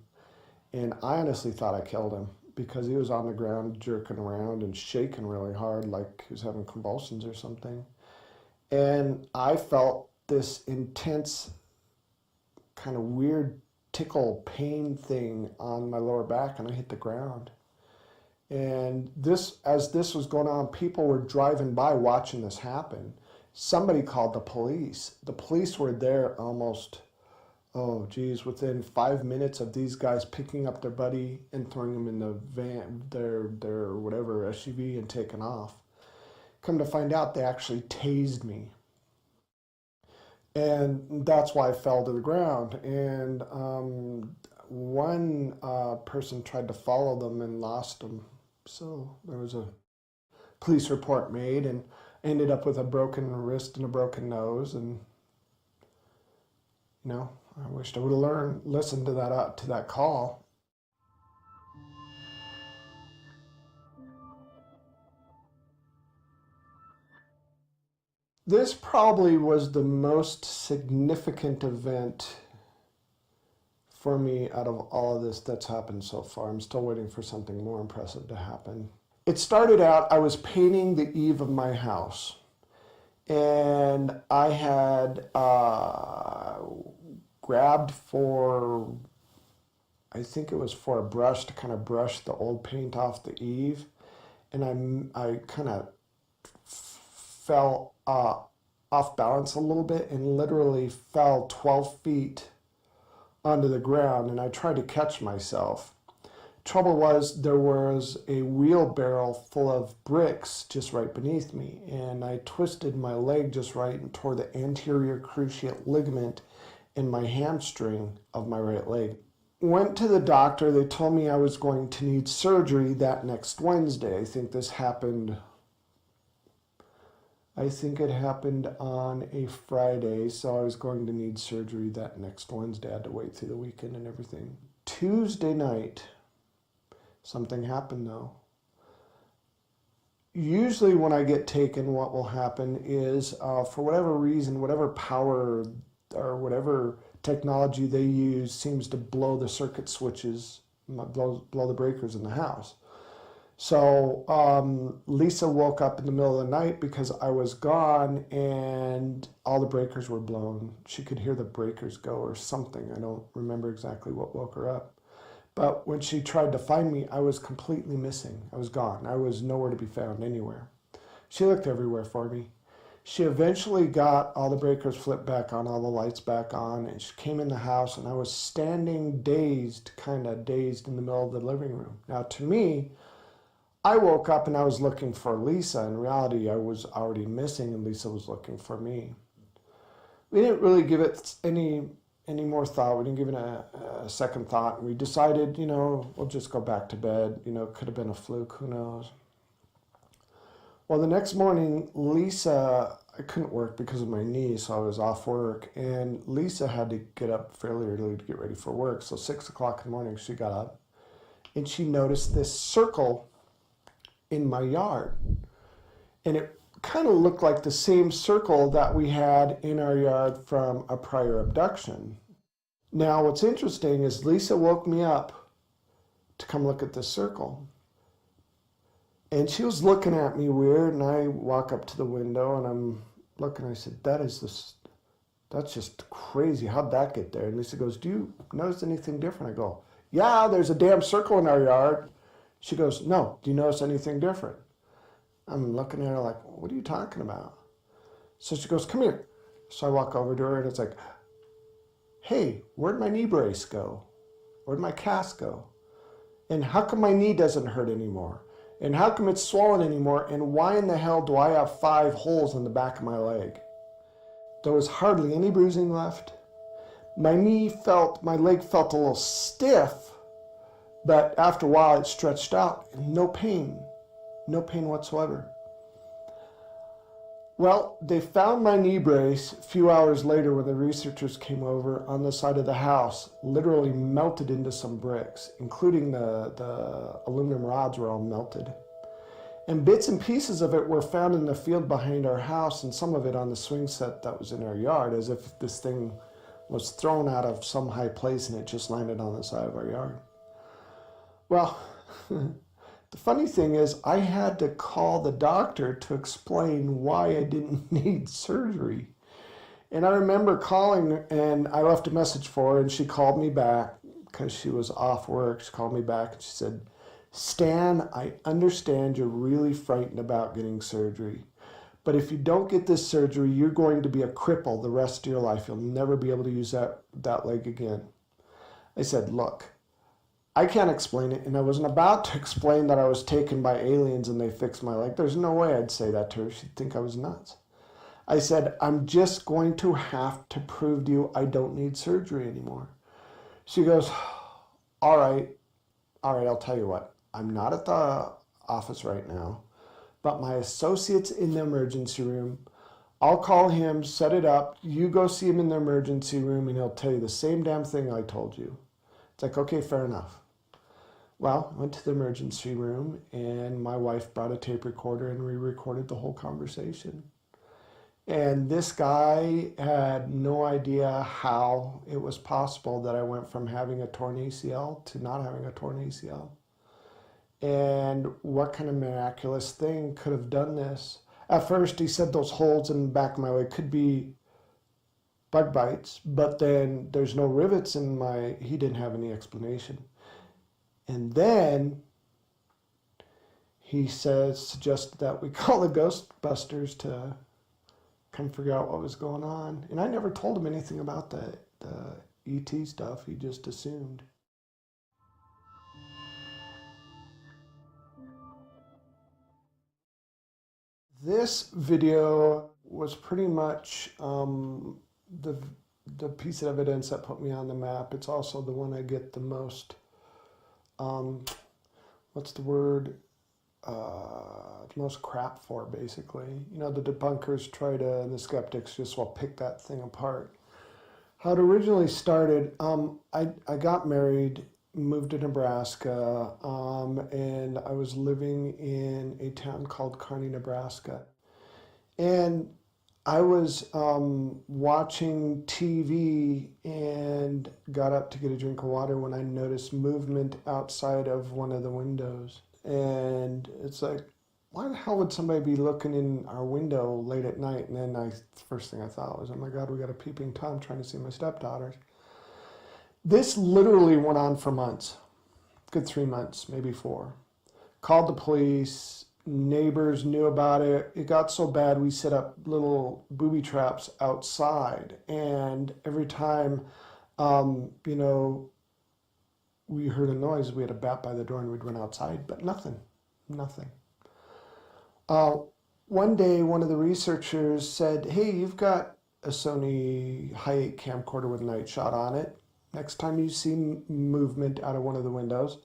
And I honestly thought I killed him, because he was on the ground jerking around and shaking really hard like he was having convulsions or something. And I felt this intense kind of weird tickle pain thing on my lower back, and I hit the ground. And as this was going on, people were driving by watching this happen. Somebody called the police. The police were there almost, within 5 minutes of these guys picking up their buddy and throwing him in the van, their whatever SUV, and taking off. Come to find out, they actually tased me. And that's why I fell to the ground. And one person tried to follow them and lost them. So there was a police report made, and ended up with a broken wrist and a broken nose. And, you know, I wished I would have listened to that call. This probably was the most significant event for me out of all of this that's happened so far. I'm still waiting for something more impressive to happen. It started out, I was painting the eave of my house, and I had grabbed for, I think it was for a brush to kind of brush the old paint off the eave, and I kind of fell off balance a little bit and literally fell 12 feet onto the ground, and I tried to catch myself. Trouble was, there was a wheelbarrow full of bricks just right beneath me, and I twisted my leg just right and tore the anterior cruciate ligament in my hamstring of my right leg. Went to the doctor. They told me I was going to need surgery that next Wednesday. I think this happened I think it happened on a Friday, so I was going to need surgery that next Wednesday. I had to wait through the weekend and everything. Tuesday night, something happened though. Usually when I get taken, what will happen is, for whatever reason, whatever power or whatever technology they use seems to blow the circuit switches, blow the breakers in the house. So Lisa woke up in the middle of the night because I was gone and all the breakers were blown. She could hear the breakers go or something. I don't remember exactly what woke her up. But when she tried to find me, I was completely missing. I was gone. I was nowhere to be found anywhere. She looked everywhere for me. She eventually got all the breakers flipped back on, all the lights back on, and she came in the house, and I was standing dazed, kind of dazed in the middle of the living room. Now, to me, I woke up and I was looking for Lisa. In reality, I was already missing, and Lisa was looking for me. We didn't really give it any more thought. We didn't give it a second thought. We decided, we'll just go back to bed. It could have been a fluke, who knows. Well, the next morning, Lisa, I couldn't work because of my knee, so I was off work. And Lisa had to get up fairly early to get ready for work. So 6 o'clock in the morning, she got up and she noticed this circle in my yard. And it kind of looked like the same circle that we had in our yard from a prior abduction. Now, what's interesting is Lisa woke me up to come look at this circle. And she was looking at me weird, and I walk up to the window and I'm looking, I said, that's just crazy. How'd that get there? And Lisa goes, do you notice anything different? I go, yeah, there's a damn circle in our yard. She goes, no, do you notice anything different? I'm looking at her like, what are you talking about? So she goes, come here. So I walk over to her and it's like, hey, where'd my knee brace go? Where'd my cast go? And how come my knee doesn't hurt anymore? And how come it's swollen anymore? And why in the hell do I have 5 holes in the back of my leg? There was hardly any bruising left. My leg felt a little stiff, but after a while it stretched out and no pain whatsoever. Well, they found my knee brace a few hours later when the researchers came over on the side of the house, literally melted into some bricks, including the aluminum rods were all melted. And bits and pieces of it were found in the field behind our house and some of it on the swing set that was in our yard, as if this thing was thrown out of some high place and it just landed on the side of our yard. Well, the funny thing is, I had to call the doctor to explain why I didn't need surgery. And I remember calling, and I left a message for her, and she called me back because she was off work. She called me back and she said, Stan, I understand you're really frightened about getting surgery, but if you don't get this surgery, you're going to be a cripple the rest of your life. You'll never be able to use that leg again. I said, look, I can't explain it, and I wasn't about to explain that I was taken by aliens and they fixed my leg. There's no way I'd say that to her. She'd think I was nuts. I said, I'm just going to have to prove to you I don't need surgery anymore. She goes, all right, I'll tell you what. I'm not at the office right now, but my associate's in the emergency room. I'll call him, set it up. You go see him in the emergency room, and he'll tell you the same damn thing I told you. It's like, okay, fair enough. Well, I went to the emergency room, and my wife brought a tape recorder, and we recorded the whole conversation. And this guy had no idea how it was possible that I went from having a torn ACL to not having a torn ACL. And what kind of miraculous thing could have done this? At first, he said those holes in the back of my leg could be bug bites, but then there's no rivets in he didn't have any explanation. And then he suggested that we call the Ghostbusters to come figure out what was going on. And I never told him anything about the ET stuff. He just assumed. This video was pretty much the piece of evidence that put me on the map. It's also the one I get the most, what's the word? the most crap for, basically. You know, the debunkers try to, and the skeptics just will pick that thing apart. How it originally started, I got married, moved to Nebraska, and I was living in a town called Kearney, Nebraska. And I was watching TV and got up to get a drink of water when I noticed movement outside of one of the windows. And it's like, why the hell would somebody be looking in our window late at night? And then the first thing I thought was, oh my God, we got a peeping Tom trying to see my stepdaughters. This literally went on for months, good 3 months, maybe 4. Called the police, neighbors knew about it. It got so bad we set up little booby traps outside. And every time, you know, we heard a noise, we had a bat by the door and we'd run outside, but nothing. One day, one of the researchers said, hey, you've got a Sony Hi8 camcorder with night shot on it. Next time you see movement out of one of the windows,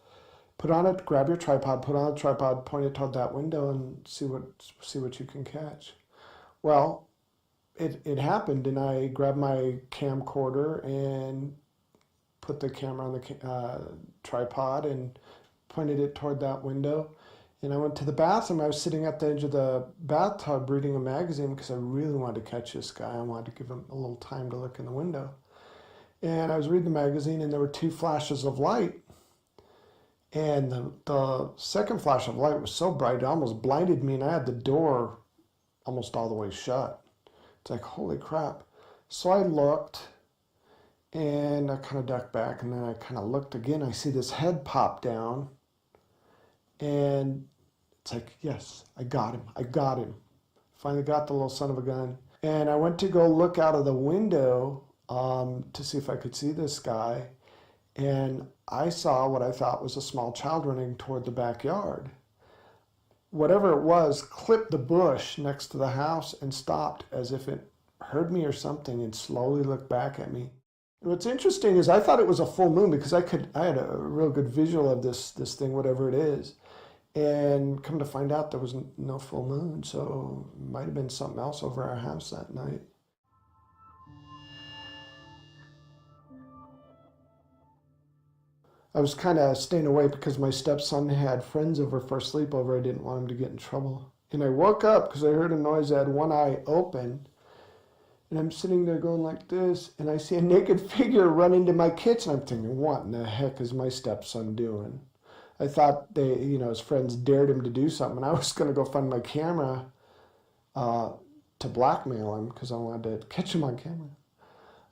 grab your tripod, put on a tripod, point it toward that window and see what you can catch. Well, it happened, and I grabbed my camcorder and put the camera on the tripod and pointed it toward that window. And I went to the bathroom. I was sitting at the edge of the bathtub reading a magazine because I really wanted to catch this guy. I wanted to give him a little time to look in the window. And I was reading the magazine, and there were 2 flashes of light. And the second flash of light was so bright, it almost blinded me, and I had the door almost all the way shut. It's like, holy crap. So I looked, and I kind of ducked back, and then I kind of looked again. I see this head pop down. And it's like, yes, I got him. Finally got the little son of a gun. And I went to go look out of the window to see if I could see this guy. And I saw what I thought was a small child running toward the backyard. Whatever it was clipped the bush next to the house and stopped as if it heard me or something and slowly looked back at me. What's interesting is I thought it was a full moon because I had a real good visual of this thing, whatever it is. And come to find out there was no full moon, so it might have been something else over our house that night. I was kind of staying away because my stepson had friends over for a sleepover. I didn't want him to get in trouble. And I woke up because I heard a noise. I had one eye open. And I'm sitting there going like this, and I see a naked figure run into my kitchen. I'm thinking, what in the heck is my stepson doing? I thought his friends dared him to do something, and I was going to go find my camera to blackmail him because I wanted to catch him on camera.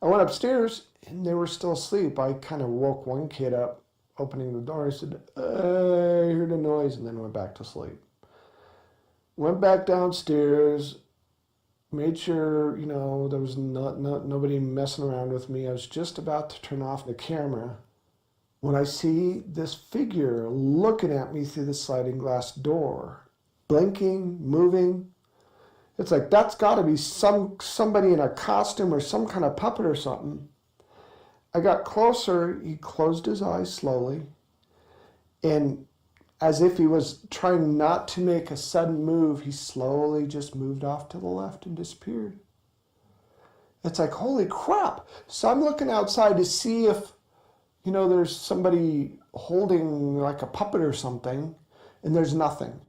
I went upstairs, and they were still asleep. I kind of woke one kid up, opening the door. I said, I heard a noise, and then went back to sleep. Went back downstairs, made sure, there was nobody messing around with me. I was just about to turn off the camera when I see this figure looking at me through the sliding glass door, blinking, moving. It's like, that's got to be somebody in a costume or some kind of puppet or something. I got closer. He closed his eyes slowly, and as if he was trying not to make a sudden move, he slowly just moved off to the left and disappeared. It's like, holy crap. So I'm looking outside to see if, there's somebody holding like a puppet or something, and there's nothing.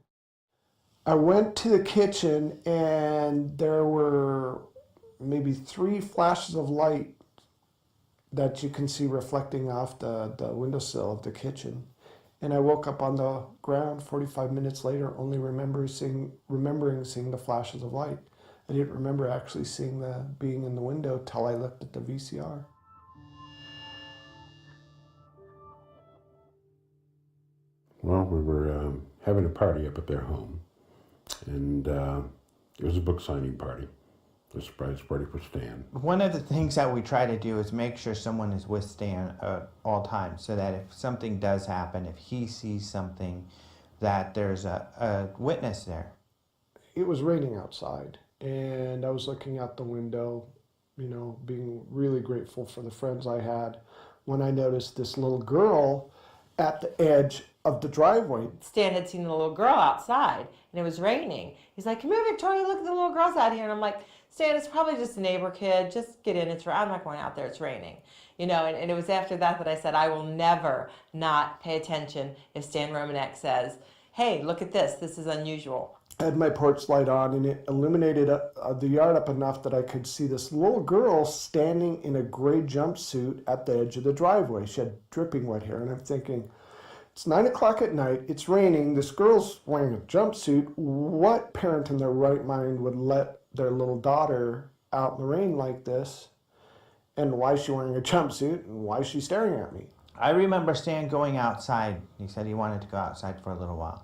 I went to the kitchen, and there were maybe 3 flashes of light that you can see reflecting off the windowsill of the kitchen. And I woke up on the ground 45 minutes later, only remembering seeing the flashes of light. I didn't remember actually seeing being in the window till I looked at the VCR. Well, we were having a party up at their home, and it was a book signing party. A surprise party for Stan. One of the things that we try to do is make sure someone is with Stan at all times, so that if something does happen, if he sees something, that there's a witness there. It was raining outside, and I was looking out the window, being really grateful for the friends I had, when I noticed this little girl at the edge of the driveway. Stan had seen the little girl outside, and it was raining. He's like, come here, Victoria, look at the little girls out here. And I'm like, Stan, it's probably just a neighbor kid. Just get in. I'm not going out there. It's raining. You know, and it was after that I said, I will never not pay attention if Stan Romanek says, hey, look at this. This is unusual. I had my porch light on, and it illuminated the yard up enough that I could see this little girl standing in a gray jumpsuit at the edge of the driveway. She had dripping wet hair, and I'm thinking, it's 9 o'clock at night, it's raining, this girl's wearing a jumpsuit. What parent in their right mind would let their little daughter out in the rain like this? And why is she wearing a jumpsuit, and why is she staring at me? I remember Stan going outside. He said he wanted to go outside for a little while.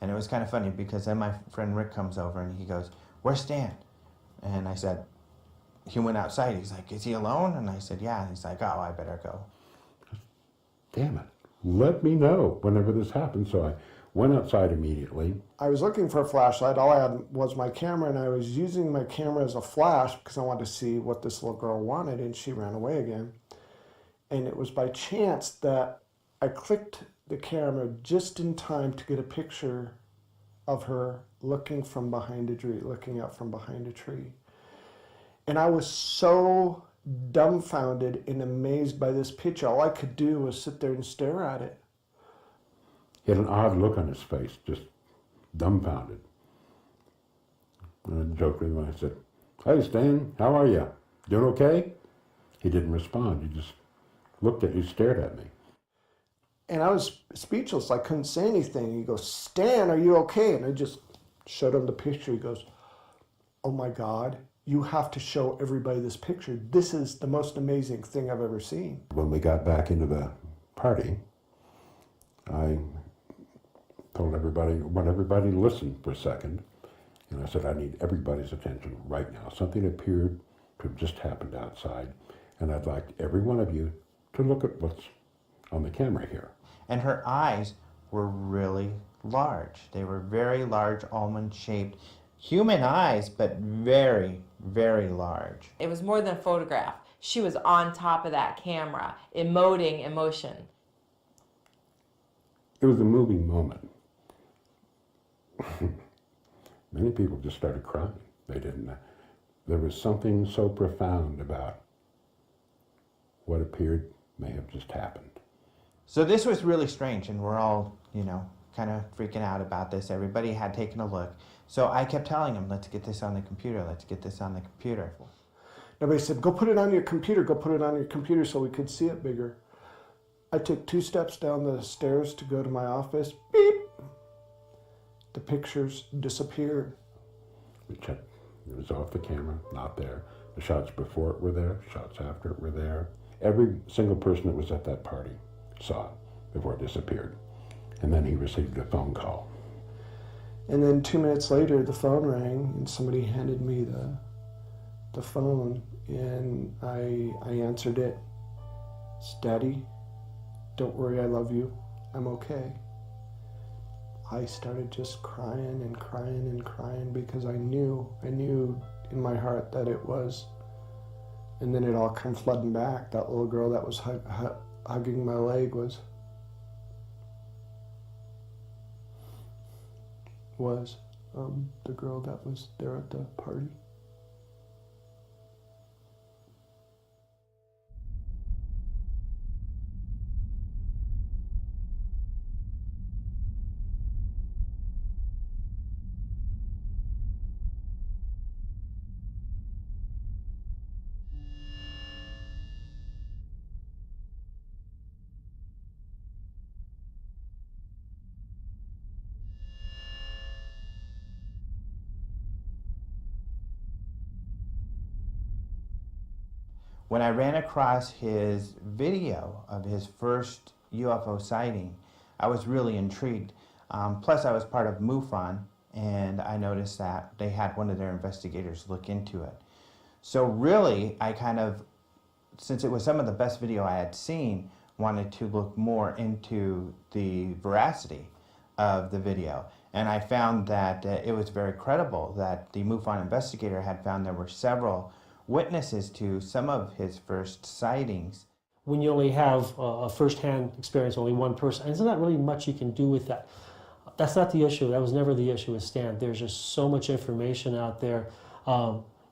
And it was kind of funny because then my friend Rick comes over and he goes, where's Stan? And I said, he went outside. He's like, is he alone? And I said, yeah. And he's like, oh, I better go. Damn it. Let me know whenever this happens. So I went outside immediately. I was looking for a flashlight. All I had was my camera, and I was using my camera as a flash because I wanted to see what this little girl wanted, and she ran away again. And it was by chance that I clicked the camera just in time to get a picture of her looking from behind a tree, looking up from behind a tree. And I was so dumbfounded and amazed by this picture. All I could do was sit there and stare at it. He had an odd look on his face, just dumbfounded. And I joked with him, I said, hey Stan, how are you? Doing okay? He didn't respond. He just looked at me, stared at me. And I was speechless. I couldn't say anything. He goes, Stan, are you okay? And I just showed him the picture. He goes, oh my God, you have to show everybody this picture. This is the most amazing thing I've ever seen. When we got back into the party, I told everybody, I want everybody to listen for a second. And I said, I need everybody's attention right now. Something appeared to have just happened outside. And I'd like every one of you to look at what's on the camera here. And her eyes were really large. They were very large, almond-shaped, human eyes, but very, very large. It was more than a photograph. She was on top of that camera, emoting emotion. It was a moving moment. Many people just started crying. They didn't. There was something so profound about what appeared may have just happened. So this was really strange, and we're all, you know, kind of freaking out about this. Everybody had taken a look. So I kept telling him, let's get this on the computer, let's get this on the computer. Everybody said, go put it on your computer, go put it on your computer so we could see it bigger. I took 2 steps down the stairs to go to my office. Beep! The pictures disappeared. We checked. It was off the camera, not there. The shots before it were there, shots after it were there. Every single person that was at that party saw it before it disappeared. And then he received a phone call. And then 2 minutes later, the phone rang, and somebody handed me the phone, and I answered it. It's Daddy. Don't worry, I love you. I'm okay. I started just crying and crying and crying because I knew in my heart that it was. And then it all come flooding back. That little girl that was hugging my leg was the girl that was there at the party. When I ran across his video of his first UFO sighting, I was really intrigued. Plus, I was part of MUFON, and I noticed that they had one of their investigators look into it. So really, I kind of, since it was some of the best video I had seen, wanted to look more into the veracity of the video. And I found that it was very credible that the MUFON investigator had found there were several witnesses to some of his first sightings. when you only have a first-hand experience, only one person, and there's not really much you can do with that. That's not the issue. That was never the issue with Stan. There's just so much information out there.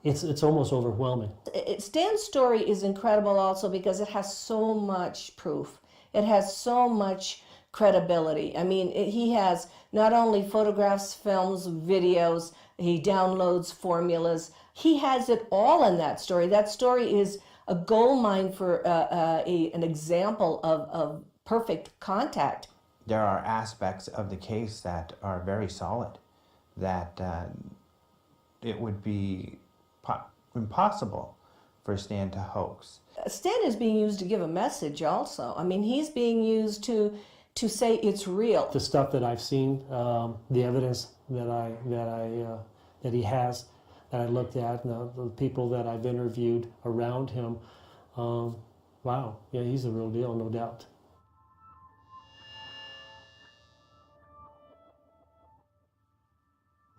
It's almost overwhelming. Stan's story is incredible also because it has so much proof. It has so much credibility. I mean, he has not only photographs, films, videos, he downloads formulas. He has it all in that story. That story is a gold mine for an example of perfect contact. There are aspects of the case that are very solid, that it would be impossible for Stan to hoax. Stan is being used to give a message also. I mean, he's being used to say it's real. The stuff that I've seen, the evidence that he has, that I looked at, and the people that I've interviewed around him, wow, yeah, he's the real deal, no doubt.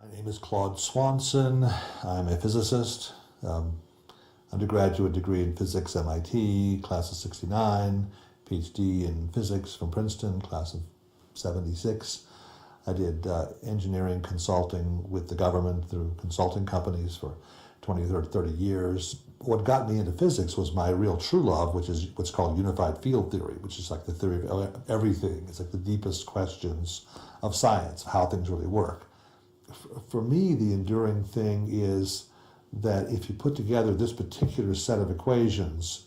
My name is Claude Swanson. I'm a physicist. Undergraduate degree in physics, MIT, class of 69. PhD in physics from Princeton, class of 76. I did engineering consulting with the government through consulting companies for 20 or 30 years. What got me into physics was my real true love, which is what's called unified field theory, which is like the theory of everything. It's like the deepest questions of science, how things really work. For me, the enduring thing is that if you put together this particular set of equations,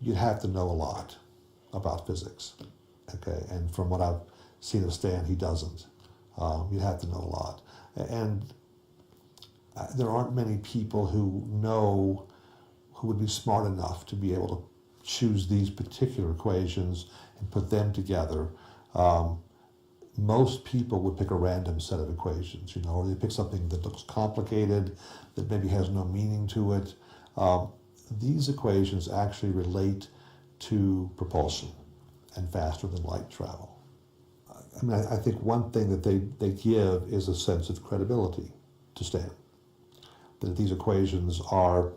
you'd have to know a lot about physics, okay? And from what I've seen of Stan, he doesn't. You'd have to know a lot. And there aren't many people who would be smart enough to be able to choose these particular equations and put them together. Most people would pick a random set of equations, or they pick something that looks complicated, that maybe has no meaning to it. These equations actually relate to propulsion and faster than light travel. I mean, I think one thing that they give is a sense of credibility to Stan. That these equations are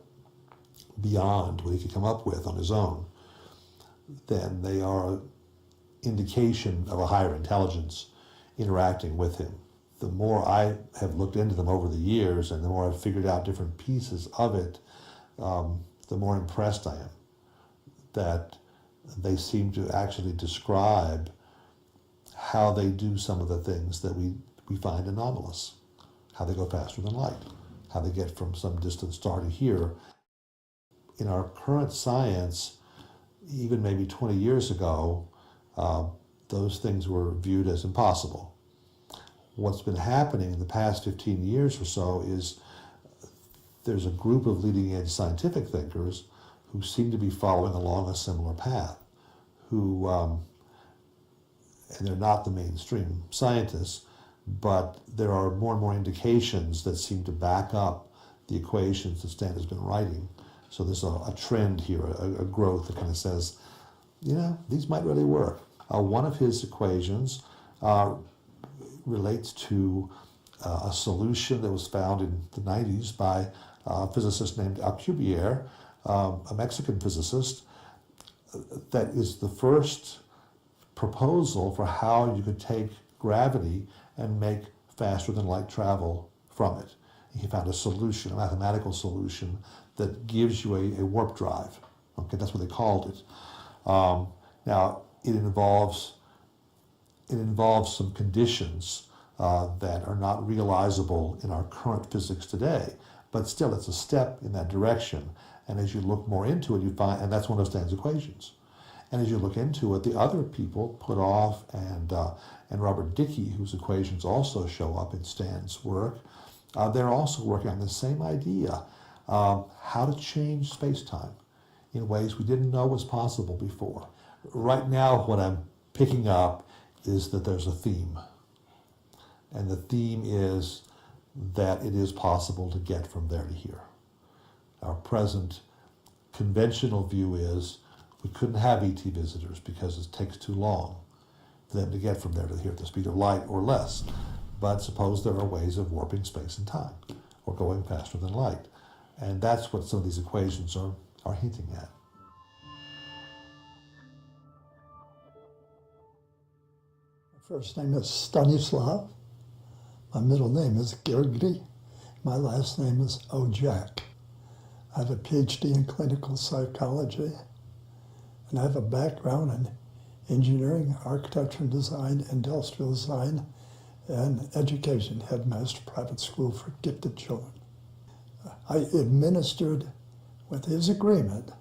beyond what he could come up with on his own, then they are an indication of a higher intelligence interacting with him. The more I have looked into them over the years and the more I've figured out different pieces of it, the more impressed I am that they seem to actually describe how they do some of the things that we find anomalous, how they go faster than light, how they get from some distant star to here. In our current science, even maybe 20 years ago, those things were viewed as impossible. What's been happening in the past 15 years or so is there's a group of leading edge scientific thinkers who seem to be following along a similar path, who, and they're not the mainstream scientists, but there are more and more indications that seem to back up the equations that Stan has been writing. So there's a trend here, a growth that kind of says, these might really work. One of his equations relates to a solution that was found in the 90s by a physicist named Alcubierre, a Mexican physicist, that is the first proposal for how you could take gravity and make faster than light travel from it. He found a solution, a mathematical solution that gives you a warp drive. Okay, that's what they called it. Now, it involves some conditions that are not realizable in our current physics today, but still it's a step in that direction. And as you look more into it, you find, and that's one of Stan's equations. And as you look into it, the other people, Puthoff and Robert Dicke, whose equations also show up in Stan's work, they're also working on the same idea, how to change space-time in ways we didn't know was possible before. Right now, what I'm picking up is that there's a theme. And the theme is that it is possible to get from there to here. Our present conventional view is we couldn't have ET visitors because it takes too long for them to get from there to here at the speed of light or less. But suppose there are ways of warping space and time or going faster than light. And that's what some of these equations are hinting at. First name is Stanislav. My middle name is Gergely. My last name is Ojak. I have a PhD in clinical psychology, and I have a background in engineering, architecture and design, industrial design, and education, headmaster private school for gifted children. I administered, with his agreement,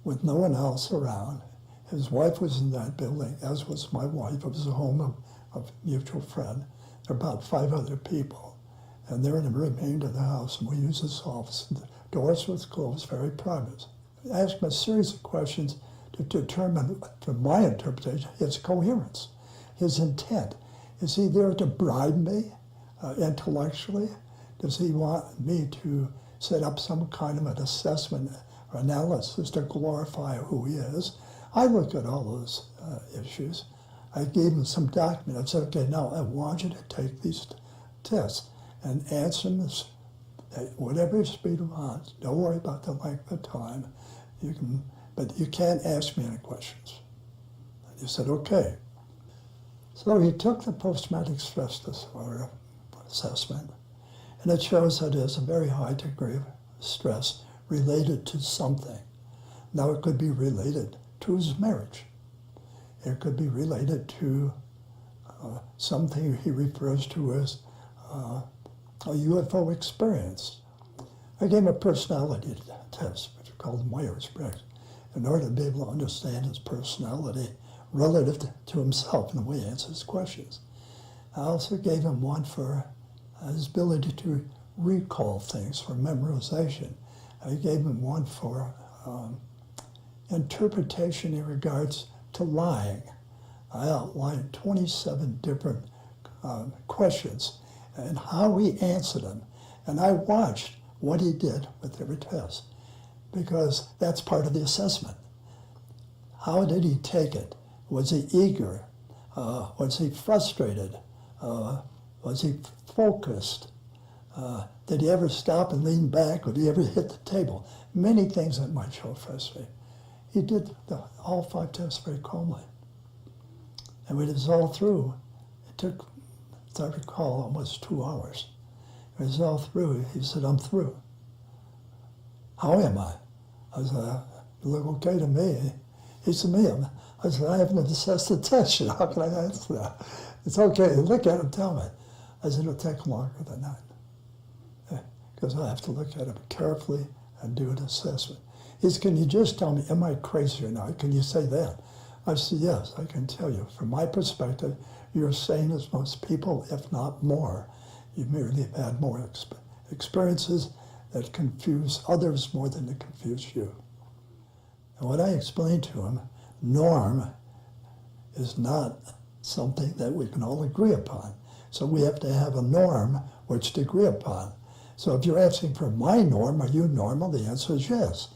with no one else around. His wife was in that building, as was my wife. It was a home of a mutual friend. There were about 5 other people, and they're in the remainder of the house, and we use this office. The doors were closed, very private. I asked him a series of questions to determine, from my interpretation, his coherence, his intent. Is he there to bribe me intellectually? Does he want me to set up some kind of an assessment or analysis to glorify who he is? I looked at all those issues. I gave him some document. I said, okay, now I want you to take these tests and answer them at whatever speed you want. Don't worry about the length of time. But you can't ask me any questions. And he said, okay. So he took the post-traumatic stress disorder assessment, and it shows that there's a very high degree of stress related to something. Now it could be related to his marriage. It could be related to something he refers to as a UFO experience. I gave him a personality test, which is called Myers-Briggs, in order to be able to understand his personality relative to himself and the way he answers questions. I also gave him one for his ability to recall things, for memorization. I gave him one for interpretation in regards to lying. I outlined 27 different questions and how he answered them. And I watched what he did with every test, because that's part of the assessment. How did he take it? Was he eager? Was he frustrated? Was he focused? Did he ever stop and lean back, or did he ever hit the table? Many things that might show frustration. He did all 5 tests very calmly. And when it was all through, it took, as I recall, almost 2 hours. When it was all through, he said, I'm through. How am I? I said, you look okay to me. He said, me? I said, I haven't assessed the test yet. How can I answer that? It's okay. Look at him, tell me. I said, it'll take longer than that. Because I have to look at him carefully and do an assessment. He said, can you just tell me, am I crazy or not? Can you say that? I said, yes, I can tell you. From my perspective, you're sane as most people, if not more. You merely have had more experiences that confuse others more than they confuse you. And what I explained to him, norm is not something that we can all agree upon. So we have to have a norm which to agree upon. So if you're asking for my norm, are you normal? The answer is yes.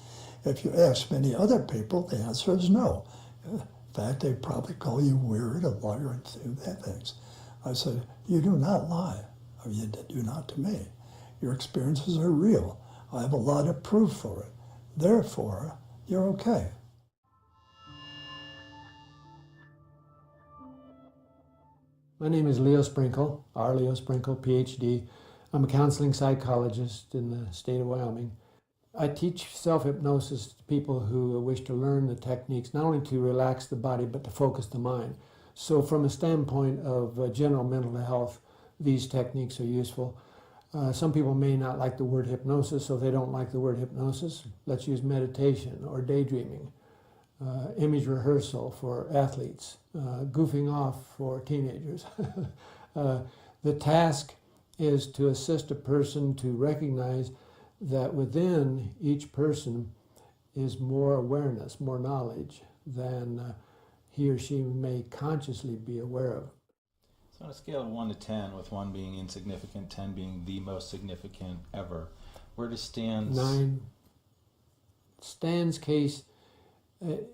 If you ask many other people, the answer is no. In fact, they probably call you weird, a liar, and do that things. I said, you do not lie. I mean, you do not to me. Your experiences are real. I have a lot of proof for it. Therefore, you're okay. My name is Leo Sprinkle, R. Leo Sprinkle, PhD. I'm a counseling psychologist in the state of Wyoming. I teach self-hypnosis to people who wish to learn the techniques, not only to relax the body, but to focus the mind. So from a standpoint of general mental health, these techniques are useful. Some people may not like the word hypnosis, so if they don't like the word hypnosis, let's use meditation or daydreaming, image rehearsal for athletes, goofing off for teenagers. The task is to assist a person to recognize that within each person is more awareness, more knowledge than he or she may consciously be aware of. So on a scale of 1 to 10, with 1 being insignificant, 10 being the most significant ever, where does Stan's... 9. Stan's case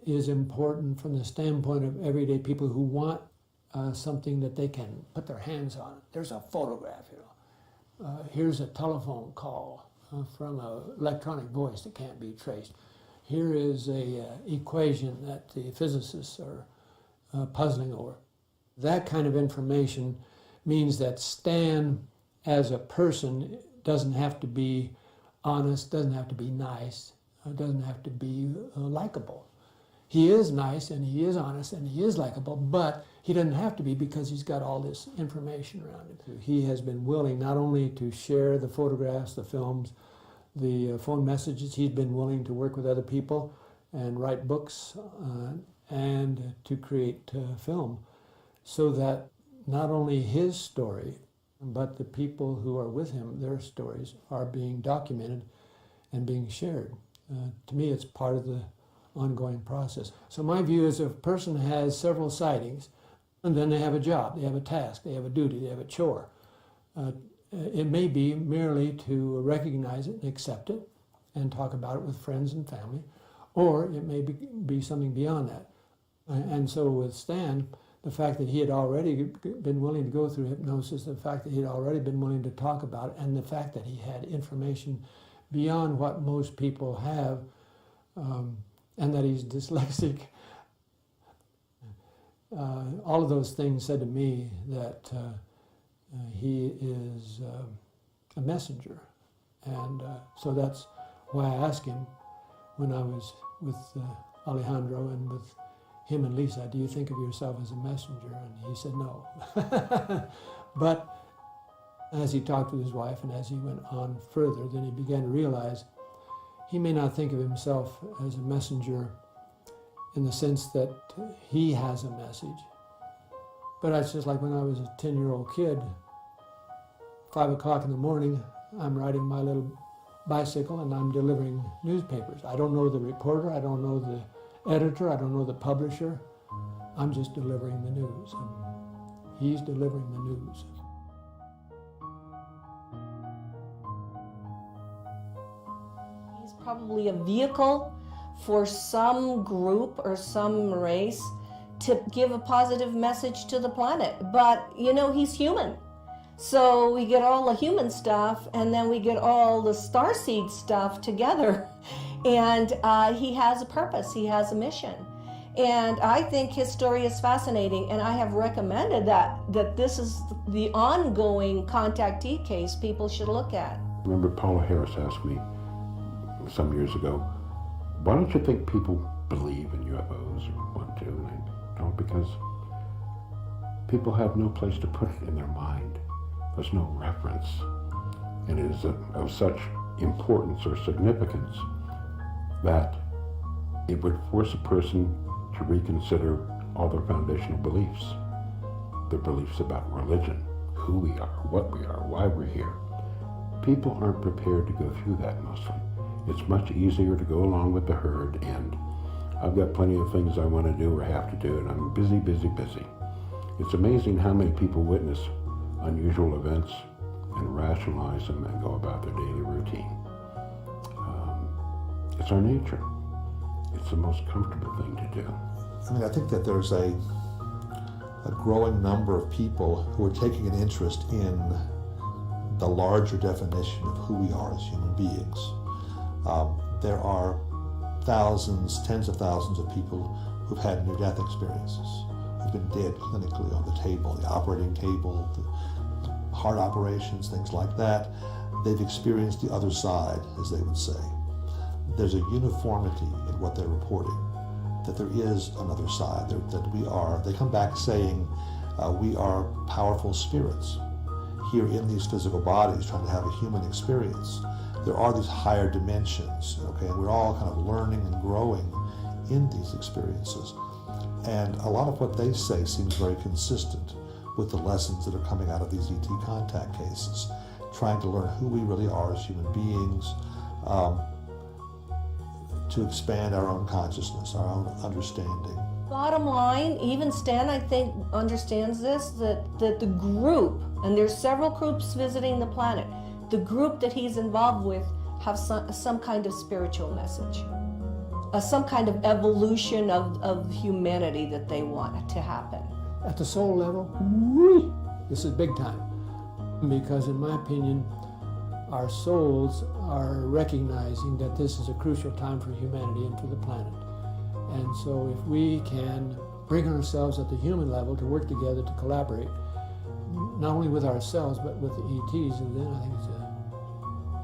is important from the standpoint of everyday people who want something that they can put their hands on. There's a photograph, here's a telephone call from an electronic voice that can't be traced. Here is a equation that the physicists are puzzling over. That kind of information means that Stan, as a person, doesn't have to be honest, doesn't have to be nice, doesn't have to be likable. He is nice and he is honest and he is likable, but he doesn't have to be because he's got all this information around him. He has been willing not only to share the photographs, the films, the phone messages, he's been willing to work with other people and write books and to create film, so that not only his story, but the people who are with him, their stories are being documented and being shared. To me, it's part of the ongoing process. So my view is if a person has several sightings, and then they have a job, they have a task, they have a duty, they have a chore, it may be merely to recognize it and accept it and talk about it with friends and family, or it may be something beyond that. And so with Stan, the fact that he had already been willing to go through hypnosis, the fact that he had already been willing to talk about it, and the fact that he had information beyond what most people have, and that he's dyslexic, all of those things said to me that he is a messenger. And so that's why I asked him when I was with Alejandro and with him and Lisa, do you think of yourself as a messenger? And he said no. But as he talked with his wife and as he went on further, then he began to realize he may not think of himself as a messenger in the sense that he has a message. But it's just like when I was a 10-year-old kid, 5 o'clock in the morning, I'm riding my little bicycle and I'm delivering newspapers. I don't know the reporter, I don't know the editor, I don't know the publisher. I'm just delivering the news. And he's delivering the news. He's probably a vehicle for some group or some race to give a positive message to the planet. But, you know, he's human. So we get all the human stuff and then we get all the starseed stuff together. And he has a purpose, he has a mission. And I think his story is fascinating, and I have recommended that this is the ongoing contactee case people should look at. Remember Paula Harris asked me some years ago, why don't you think people believe in UFOs or want to? And I don't, because people have no place to put it in their mind. There's no reference. And it is of such importance or significance that it would force a person to reconsider all their foundational beliefs. Their beliefs about religion, who we are, what we are, why we're here. People aren't prepared to go through that mostly. It's much easier to go along with the herd, and I've got plenty of things I want to do or have to do, and I'm busy, busy, busy. It's amazing how many people witness unusual events and rationalize them and go about their daily routine. It's our nature. It's the most comfortable thing to do. I mean, I think that there's a growing number of people who are taking an interest in the larger definition of who we are as human beings. There are thousands, tens of thousands of people who've had near-death experiences, who've been dead clinically on the table, the operating table, the heart operations, things like that. They've experienced the other side, as they would say. There's a uniformity in what they're reporting, that there is another side, they come back saying, we are powerful spirits here in these physical bodies trying to have a human experience. There are these higher dimensions, okay, and we're all kind of learning and growing in these experiences. And a lot of what they say seems very consistent with the lessons that are coming out of these ET contact cases, trying to learn who we really are as human beings, to expand our own consciousness, our own understanding. Bottom line, even Stan, I think, understands this, that the group, and there's several groups visiting the planet, the group that he's involved with have some kind of spiritual message, some kind of evolution of humanity that they want to happen. At the soul level, this is big time. Because in my opinion, our souls are recognizing that this is a crucial time for humanity and for the planet. And so if we can bring ourselves at the human level to work together to collaborate, not only with ourselves but with the ETs, and then I think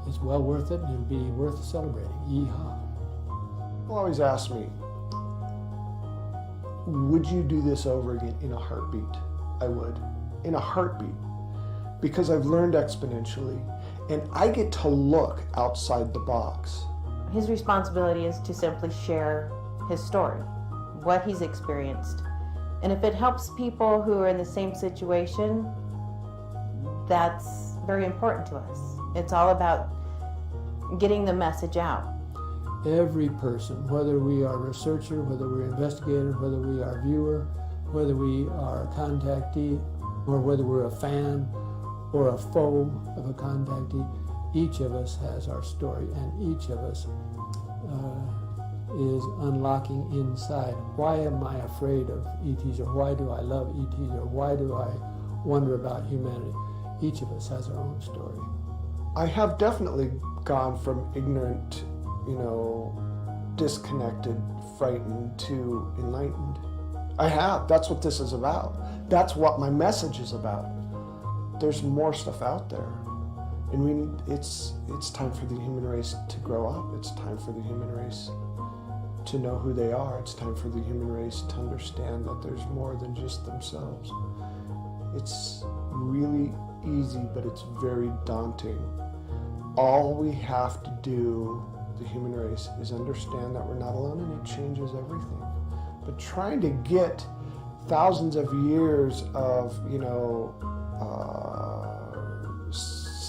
it's well worth it and it'll be worth celebrating. Yeehaw. People always ask me, would you do this over again in a heartbeat? I would, in a heartbeat, because I've learned exponentially and I get to look outside the box. His responsibility is to simply share his story, what he's experienced. And if it helps people who are in the same situation, that's very important to us. It's all about getting the message out. Every person, whether we are a researcher, whether we're an investigator, whether we are a viewer, whether we are a contactee, or whether we're a fan or a foe of a contactee, each of us has our story, and each of us is unlocking inside. Why am I afraid of ETs, or why do I love ETs, or why do I wonder about humanity? Each of us has our own story. I have definitely gone from ignorant, disconnected, frightened to enlightened. I have. That's what this is about. That's what my message is about. There's more stuff out there. And it's time for the human race to grow up. It's time for the human race to know who they are. It's time for the human race to understand that there's more than just themselves. It's really easy, but it's very daunting. All we have to do, the human race, is understand that we're not alone, and it changes everything. But trying to get thousands of years of,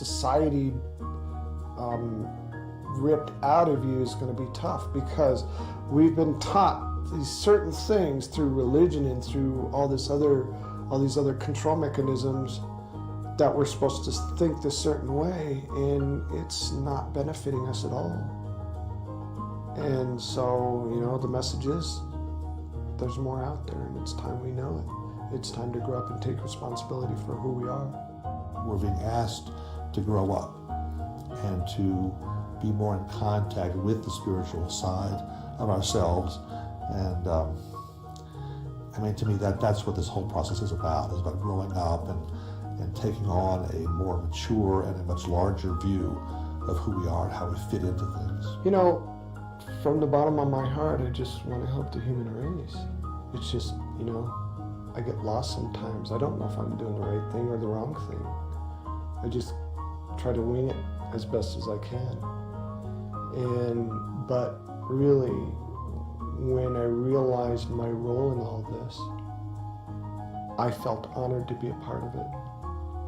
society ripped out of you is going to be tough, because we've been taught these certain things through religion and through all these other control mechanisms that we're supposed to think this certain way, and it's not benefiting us at all. And so, the message is there's more out there, and it's time we know it. It's time to grow up and take responsibility for who we are. We're being asked to grow up and to be more in contact with the spiritual side of ourselves. And to me, that's what this whole process is about. It's about growing up and taking on a more mature and a much larger view of who we are and how we fit into things. From the bottom of my heart, I just want to help the human race. It's just, I get lost sometimes. I don't know if I'm doing the right thing or the wrong thing. I just try to wing it as best as I can. But really, when I realized my role in all this, I felt honored to be a part of it.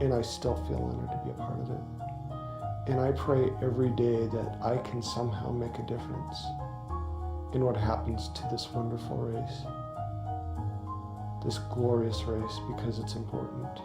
And I still feel honored to be a part of it. And I pray every day that I can somehow make a difference in what happens to this wonderful race, this glorious race, because it's important.